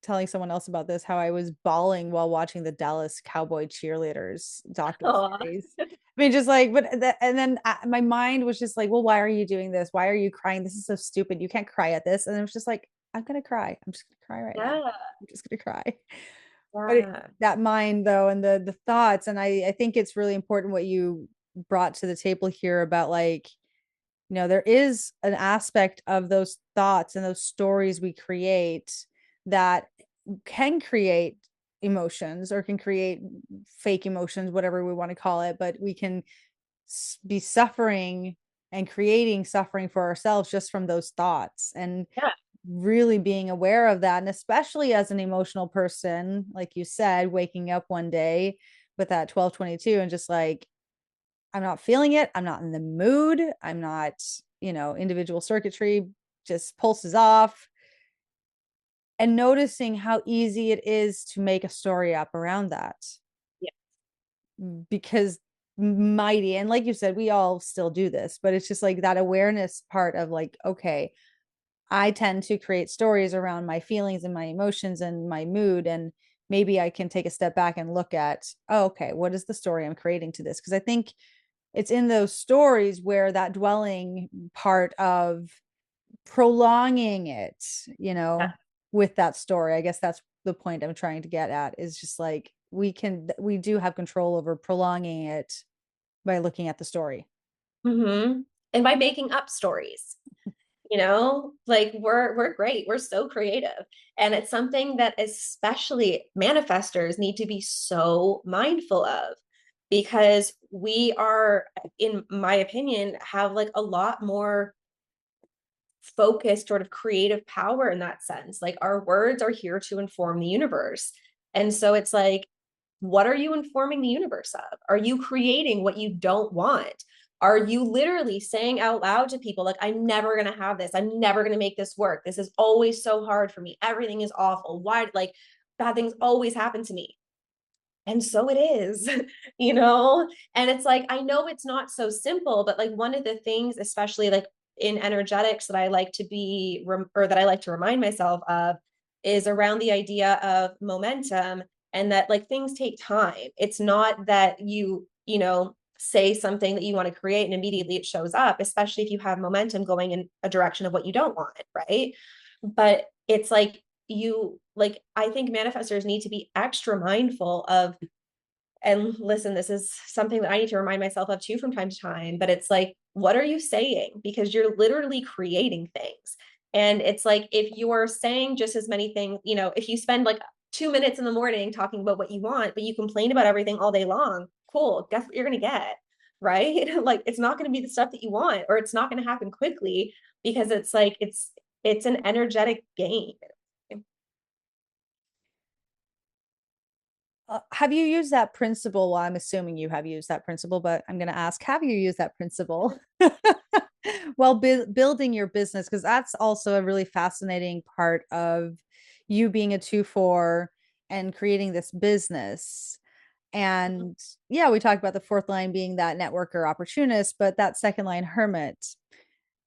telling someone else about this, how I was bawling while watching the Dallas Cowboy cheerleaders Oh, docu-series. I mean, just like, and then my mind was just like, well, why are you doing this? Why are you crying? This is so stupid. You can't cry at this. And it was just like, I'm gonna cry. I'm just gonna cry right now. yeah, I'm just gonna cry. But yeah, that mind though, and the thoughts, and I think it's really important what you brought to the table here about like, there is an aspect of those thoughts and those stories we create that can create emotions or can create fake emotions, whatever we want to call it, but we can be suffering and creating suffering for ourselves just from those thoughts. And yeah, really being aware of that, and especially as an emotional person, like you said, waking up one day with that 1222 and just like, I'm not feeling it, I'm not in the mood, I'm not, individual circuitry just pulses off, and noticing how easy it is to make a story up around that, yeah. because mighty, and like you said, we all still do this, but it's just like that awareness part of like, okay, I tend to create stories around my feelings and my emotions and my mood. And maybe I can take a step back and look at, oh, okay, what is the story I'm creating to this? Because I think it's in those stories where that dwelling part of prolonging it, Yeah. with that story. I guess that's the point I'm trying to get at, is just like we do have control over prolonging it by looking at the story. Mm-hmm. And by making up stories, like we're great. We're so creative. And it's something that especially manifestors need to be so mindful of because we are, in my opinion, have like a lot more focused sort of creative power in that sense. Like our words are here to inform the universe. And so it's like, what are you informing the universe of? Are you creating what you don't want? Are you literally saying out loud to people, like, I'm never going to have this. I'm never going to make this work. This is always so hard for me. Everything is awful. Why? Like, bad things always happen to me. And so it is, And it's like, I know it's not so simple, but like one of the things, especially like in energetics, that I like to be, or that I like to remind myself of, is around the idea of momentum and that like things take time. It's not that say something that you want to create and immediately it shows up, especially if you have momentum going in a direction of what you don't want, right? But it's like, I think manifestors need to be extra mindful of, and listen, this is something that I need to remind myself of too from time to time, but it's like, what are you saying? Because you're literally creating things. And it's like, if you're saying just as many things, if you spend like 2 minutes in the morning talking about what you want, but you complain about everything all day long, cool, guess what you're going to get, right? Like, it's not going to be the stuff that you want, or it's not going to happen quickly, because it's like, it's an energetic game. Have you used that principle? Well, I'm assuming you have used that principle, but I'm going to ask, have you used that principle while building your business? Because that's also a really fascinating part of you being a 2/4 and creating this business. And yeah, we talked about the fourth line being that networker opportunist, but that second line hermit.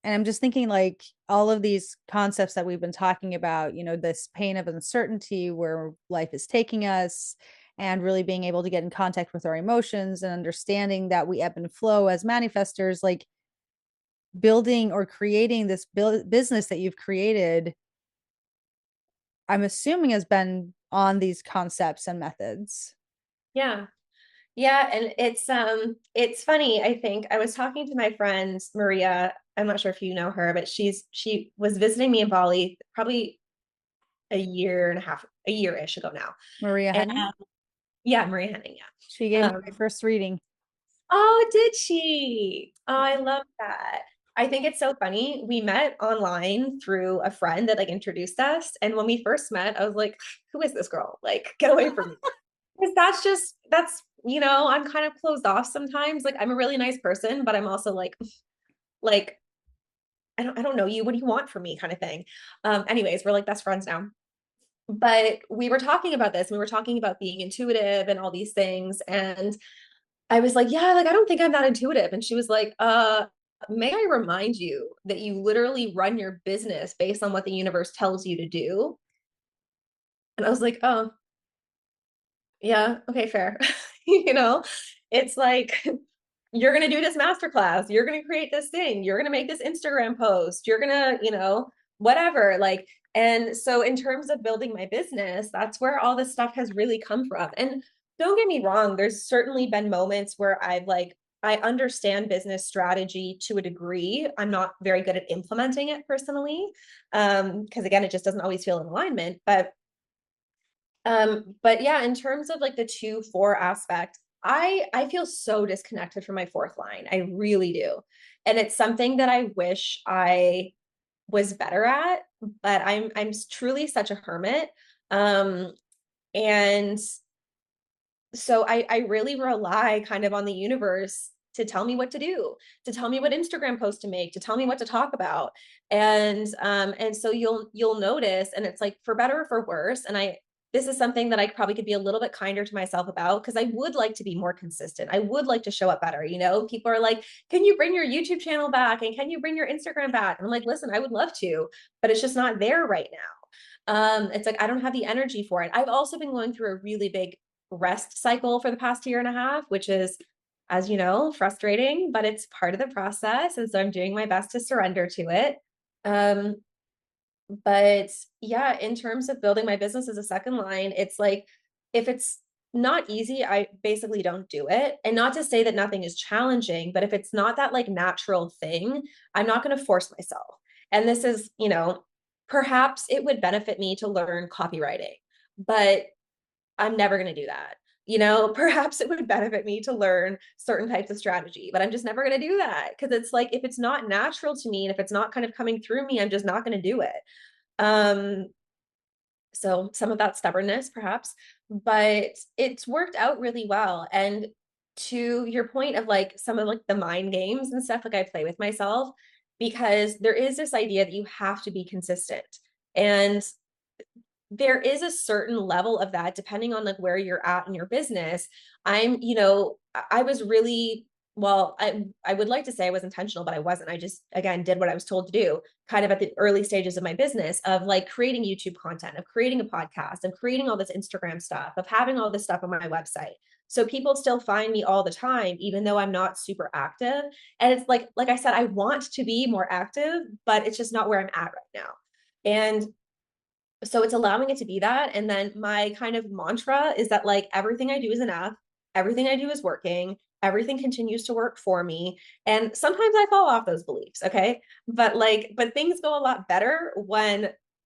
And I'm just thinking like all of these concepts that we've been talking about, this pain of uncertainty where life is taking us, and really being able to get in contact with our emotions and understanding that we ebb and flow as manifestors, like building or creating this business that you've created, I'm assuming has been on these concepts and methods. Yeah. Yeah, and it's funny. I think I was talking to my friend Maria. I'm not sure if you know her, but she was visiting me in Bali probably a year and a half, a year-ish ago now. Maria And Henning, yeah, Maria Henning, she yeah. gave me my first reading. Oh, did she? Oh, I love that. I think it's so funny. We met online through a friend that like introduced us. And when we first met, I was like, who is this girl? Like, get away from me. Because I'm kind of closed off sometimes. Like I'm a really nice person, but I'm also like, I don't know you. What do you want from me? Kind of thing. Anyways, we're like best friends now. But we were talking about this. We were talking about being intuitive and all these things. And I was like, yeah, like I don't think I'm that intuitive. And she was like, may I remind you that you literally run your business based on what the universe tells you to do? And I was like, oh, yeah, okay, fair. You know, it's like you're going to do this masterclass, you're going to create this thing, you're going to make this Instagram post, you're going to, whatever. Like, and so in terms of building my business, that's where all this stuff has really come from. And don't get me wrong, there's certainly been moments where I understand business strategy to a degree. I'm not very good at implementing it personally. Because again, it just doesn't always feel in alignment. But yeah, in terms of like the 2-4 aspect, I feel so disconnected from my fourth line. I really do. And it's something that I wish I was better at, but I'm truly such a hermit. Um, and so I really rely kind of on the universe to tell me what to do, to tell me what Instagram post to make, to tell me what to talk about. And so you'll notice, and it's like for better or for worse. And this is something that I probably could be a little bit kinder to myself about, because I would like to be more consistent. I would like to show up better. People are like, can you bring your YouTube channel back? And can you bring your Instagram back? And I'm like, listen, I would love to, but it's just not there right now. It's like I don't have the energy for it. I've also been going through a really big rest cycle for the past year and a half, which is, as you know, frustrating, but it's part of the process. And so I'm doing my best to surrender to it. Um, but yeah, in terms of building my business as a second line, it's like if it's not easy, I basically don't do it. And not to say that nothing is challenging, but if it's not that like natural thing, I'm not going to force myself. And this is, perhaps it would benefit me to learn copywriting, but I'm never going to do that. Perhaps it would benefit me to learn certain types of strategy, but I'm just never going to do that, because it's like if it's not natural to me and if it's not kind of coming through me, I'm just not going to do it. Um, so some of that stubbornness, perhaps, but it's worked out really well. And to your point of like some of like the mind games and stuff, like I play with myself, because there is this idea that you have to be consistent. And there is a certain level of that depending on like where you're at in your business. I was really, well, I would like to say I was intentional, but I wasn't. I just again did what I was told to do kind of at the early stages of my business, of like creating YouTube content, of creating a podcast, of creating all this Instagram stuff, of having all this stuff on my website. So people still find me all the time, even though I'm not super active. And it's like I said, I want to be more active, but it's just not where I'm at right now. And so it's allowing it to be that. And then my kind of mantra is that like everything I do is enough, everything I do is working, everything continues to work for me. And sometimes I fall off those beliefs, okay? But things go a lot better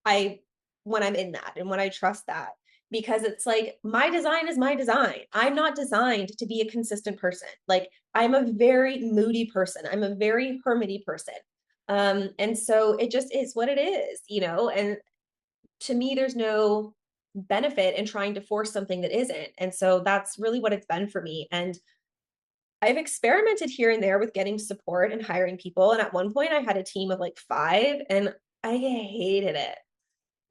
I when I'm in that and when I trust that, because it's like my design is my design. I'm not designed to be a consistent person. Like I'm a very moody person. I'm a very hermity person. And so it just is what it is. And to me, there's no benefit in trying to force something that isn't. And so that's really what it's been for me. And I've experimented here and there with getting support and hiring people. And at one point, I had a team of like 5, and I hated it.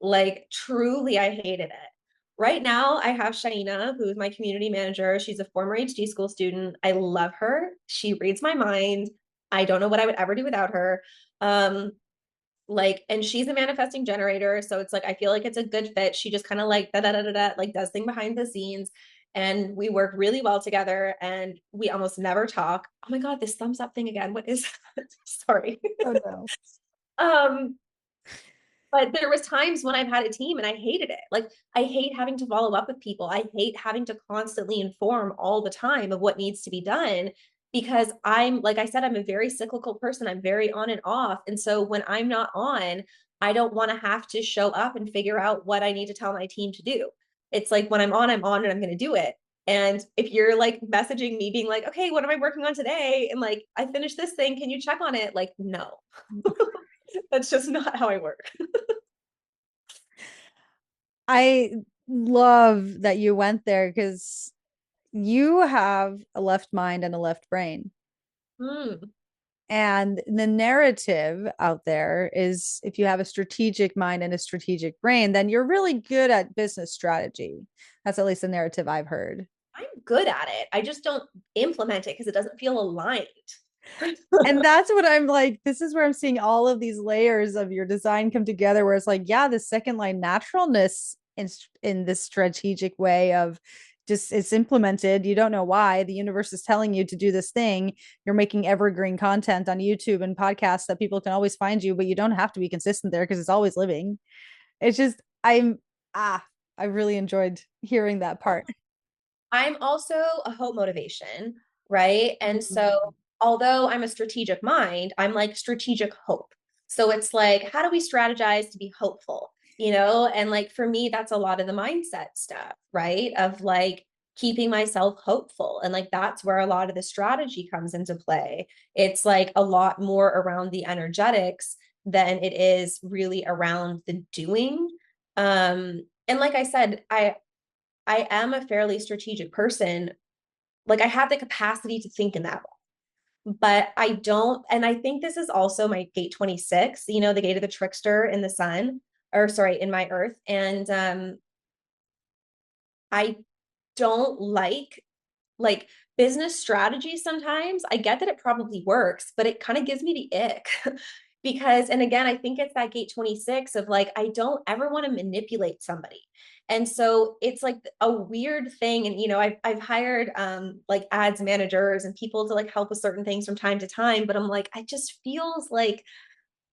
Like, truly, I hated it. Right now, I have Shaina, who is my community manager. She's a former HD school student. I love her. She reads my mind. I don't know what I would ever do without her. Um, and she's a manifesting generator, so it's like I feel like it's a good fit. She just kind of like da da da da da like does thing behind the scenes, and we work really well together, and we almost never talk. Oh my god, this thumbs up thing again, what is that? Sorry. Oh no. um but there was times when I've had a team and I hated it. Like I hate having to follow up with people. I hate having to constantly inform all the time of what needs to be done, because I'm, like I said, I'm a very cyclical person. I'm very on and off. And so when I'm not on, I don't want to have to show up and figure out what I need to tell my team to do. It's like when I'm on and I'm going to do it. And if you're like messaging me being like, okay, what am I working on today? And like, I finished this thing. Can you check on it? Like, no, that's just not how I work. I love that you went there because you have a left mind and a left brain. Mm. And the narrative out there is if you have a strategic mind and a strategic brain, then you're really good at business strategy. That's at least the narrative I've heard. I'm good at it. I just don't implement it because it doesn't feel aligned. And that's what I'm like. This is where I'm seeing all of these layers of your design come together, where it's like, yeah, the second line naturalness in this strategic way of just it's implemented. You don't know why. The universe is telling you to do this thing. You're making evergreen content on YouTube and podcasts that people can always find you, but you don't have to be consistent there because it's always living. It's just I really enjoyed hearing that part. I'm also a hope motivation, right? And so, Mhm. although I'm a strategic mind, I'm like strategic hope. So it's like, how do we strategize to be hopeful? And like for me, that's a lot of the mindset stuff, right? Of like keeping myself hopeful. And like that's where a lot of the strategy comes into play. It's like a lot more around the energetics than it is really around the doing. And like I said, I am a fairly strategic person. Like I have the capacity to think in that way, but I don't. And I think this is also my gate 26, the gate of the trickster in the sun, or sorry, in my earth. And I don't like business strategy sometimes. I get that it probably works, but it kind of gives me the ick because, and again, I think it's that gate 26 of like, I don't ever want to manipulate somebody. And so it's like a weird thing. And, I've hired like ads managers and people to like help with certain things from time to time, but I'm like, it just feels like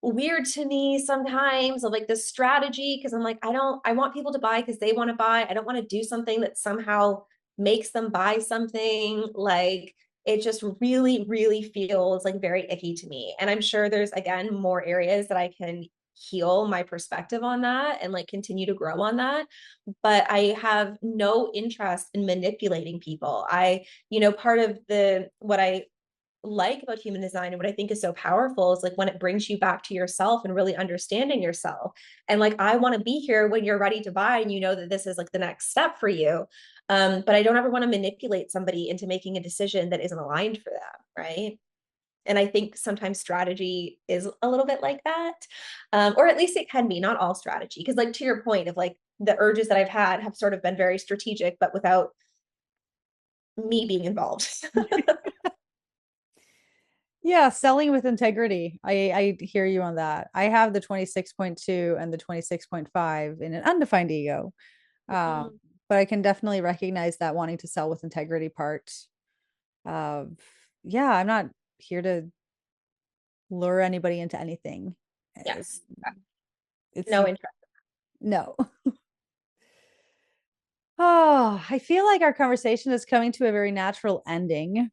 weird to me sometimes of like this strategy because I'm like, I want people to buy because they want to buy. I don't want to do something that somehow makes them buy something. Like it just really, really feels like very icky to me. And I'm sure there's again more areas that I can heal my perspective on that and like continue to grow on that. But I have no interest in manipulating people. Part of what I like about human design and what I think is so powerful is like when it brings you back to yourself and really understanding yourself. And like, I want to be here when you're ready to buy and you know that this is like the next step for you. But I don't ever want to manipulate somebody into making a decision that isn't aligned for them. Right. And I think sometimes strategy is a little bit like that. Or at least it can be, not all strategy. Because like to your point of like the urges that I've had have sort of been very strategic, but without me being involved. Yeah, selling with integrity. I hear you on that. I have the 26.2 and the 26.5 in an undefined ego. Um, but I can definitely recognize that wanting to sell with integrity part of, yeah, I'm not here to lure anybody into anything. Uh, Yes. It's No interest. no. Oh, I feel like our conversation is coming to a very natural ending,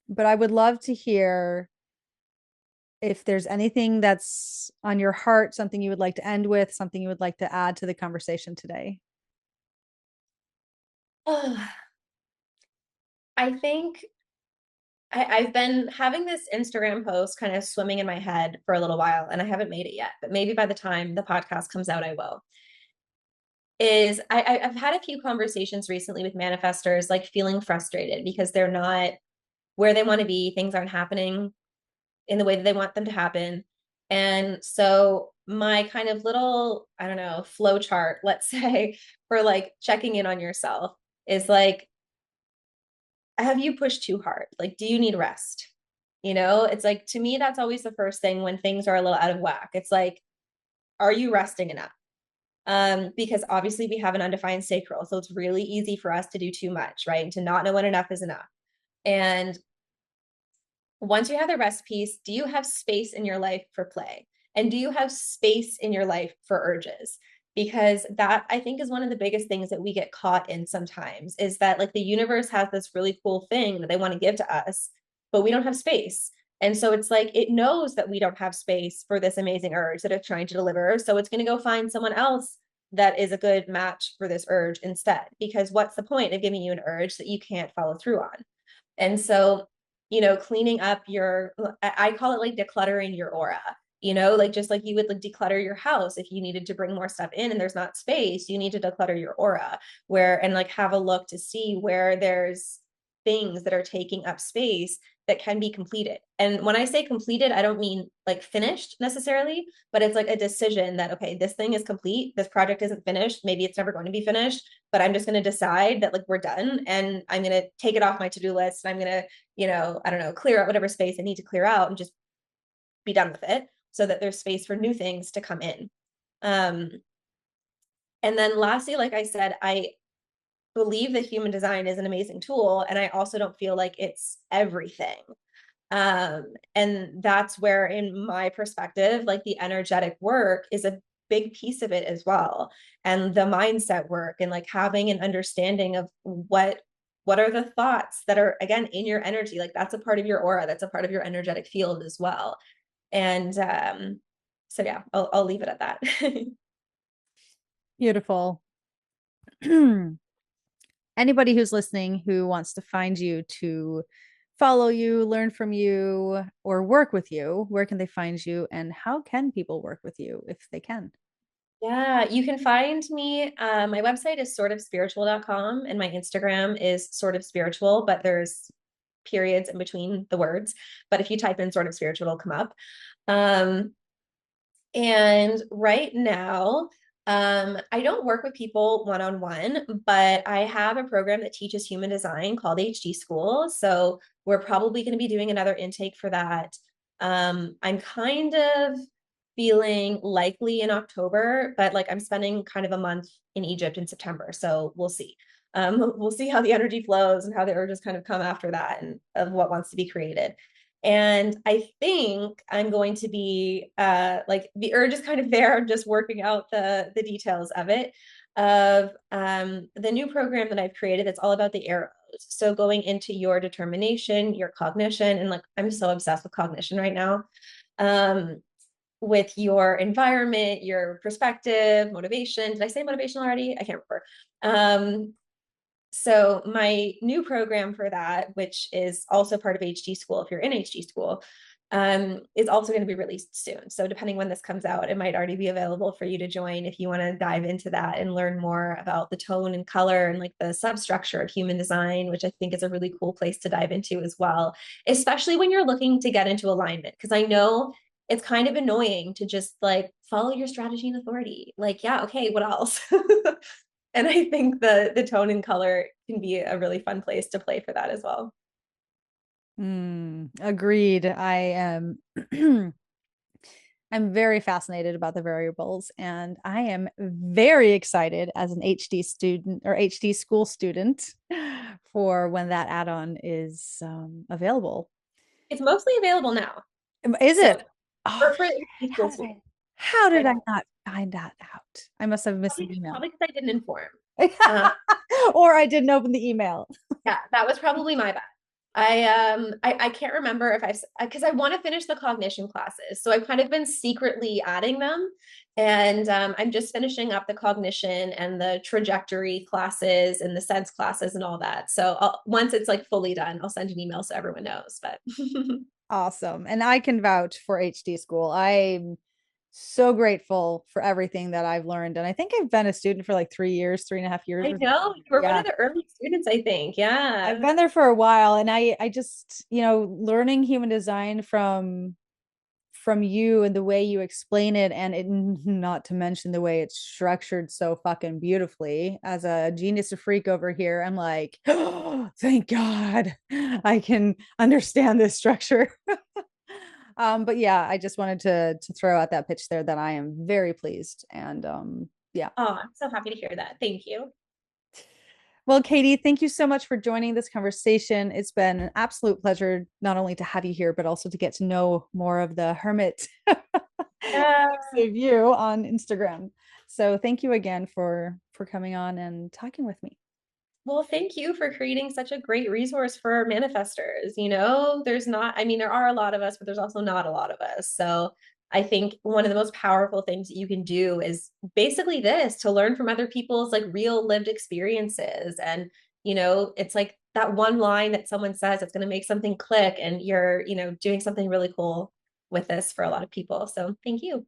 but I would love to hear if there's anything that's on your heart, something you would like to end with, something you would like to add to the conversation today. I think I've been having this Instagram post kind of swimming in my head for a little while, and I haven't made it yet, but maybe by the time the podcast comes out, I will. I've had a few conversations recently with manifestors, like feeling frustrated because they're not where they want to be, things aren't happening in the way that they want them to happen. And so my kind of little, I don't know, flow chart, let's say, for like checking in on yourself is like, have you pushed too hard? Like, do you need rest? It's like to me, that's always the first thing when things are a little out of whack. It's like, are you resting enough? Because obviously we have an undefined sacral. So it's really easy for us to do too much, right? And to not know when enough is enough. And once you have the rest piece, do you have space in your life for play? And do you have space in your life for urges? Because that I think is one of the biggest things that we get caught in sometimes is that like the universe has this really cool thing that they want to give to us, but we don't have space. And so it's like it knows that we don't have space for this amazing urge that it's trying to deliver. So it's going to go find someone else that is a good match for this urge instead. Because what's the point of giving you an urge that you can't follow through on? And so, cleaning up I call it like decluttering your aura, like just like you would like declutter your house. If you needed to bring more stuff in and there's not space, you need to declutter your aura and like have a look to see where there's things that are taking up space that can be completed. And when I say completed, I don't mean like finished necessarily, but it's like a decision that, okay, this thing is complete. This project isn't finished. Maybe it's never going to be finished, but I'm just going to decide that like we're done and I'm going to take it off my to-do list. And I'm going to, I don't know, clear out whatever space I need to clear out and just be done with it so that there's space for new things to come in. Um, And then lastly, like I said, I believe that human design is an amazing tool, and I also don't feel like it's everything. And that's where, in my perspective, like the energetic work is a big piece of it as well. And the mindset work, and like having an understanding of what are the thoughts that are, again, in your energy. Like that's a part of your aura, that's a part of your energetic field as well. And so yeah, I'll leave it at that. Beautiful. Anybody who's listening who wants to find you to follow you, learn from you, or work with you, where can they find you and how can people work with you if they can? Yeah, you can find me. My website is sortofspiritual.com and my Instagram is sort of spiritual, but there's periods in between the words. But if you type in sort of spiritual, it'll come up. Um, and right now, I don't work with people one-on-one, but I have a program that teaches human design called HD School. So we're probably going to be doing another intake for that. I'm kind of feeling likely in October, but like I'm spending kind of a month in Egypt in September. So we'll see. We'll see how the energy flows and how the urges kind of come after that and of what wants to be created. And I think I'm going to be like the urge is kind of there. I'm just working out the details of it, of the new program that I've created that's all about the arrows. So going into your determination, your cognition, and like I'm so obsessed with cognition right now. With your environment, your perspective, motivation. Did I say motivation already? I can't remember. So my new program for that, which is also part of HD School, if you're in HD School, is also going to be released soon. So depending when this comes out, it might already be available for you to join if you want to dive into that and learn more about the tone and color and like the substructure of human design, which I think is a really cool place to dive into as well, especially when you're looking to get into alignment. Because I know it's kind of annoying to just like follow your strategy and authority. Like, yeah, okay, what else? And I think the tone and color can be a really fun place to play for that as well. Agreed. I am I'm very fascinated about the variables and I am very excited as an HD student or HD school student for when that add-on is available. It's mostly available now. Is So it? Oh, for HD how school did students, how did but I not find that out? I must have missed an email. probably because I didn't inform. Uh, Or I didn't open the email. yeah, that was probably my bad. I can't remember if because I want to finish the cognition classes. So I've kind of been secretly adding them. And I'm just finishing up the cognition and the trajectory classes and the sense classes and all that. So once it's like fully done, I'll send an email so everyone knows. But Awesome. And I can vouch for HD school. I'm so grateful for everything that I've learned. And I think I've been a student for like 3 years, 3.5 years I or know something. you were one Yeah. of the early students, I think. I've Yeah. been there for a while and I just, learning human design from you and the way you explain it and it not to mention the way it's structured so fucking beautifully as a genius of freak over here. I'm like, oh, thank God I can understand this structure. But yeah, I just wanted to throw out that pitch there that I am very pleased and yeah. Oh, I'm so happy to hear that. Thank you. Well, Katie, thank you so much for joining this conversation. It's been an absolute pleasure not only to have you here, but also to get to know more of the hermit Yeah. piece of you on Instagram. So thank you again for coming on and talking with me. Well, thank you for creating such a great resource for manifestors. There's not, I mean, there are a lot of us, but there's also not a lot of us. So I think one of the most powerful things that you can do is basically this to learn from other people's like real lived experiences. And, it's like that one line that someone says it's going to make something click, and you're, doing something really cool with this for a lot of people. So thank you.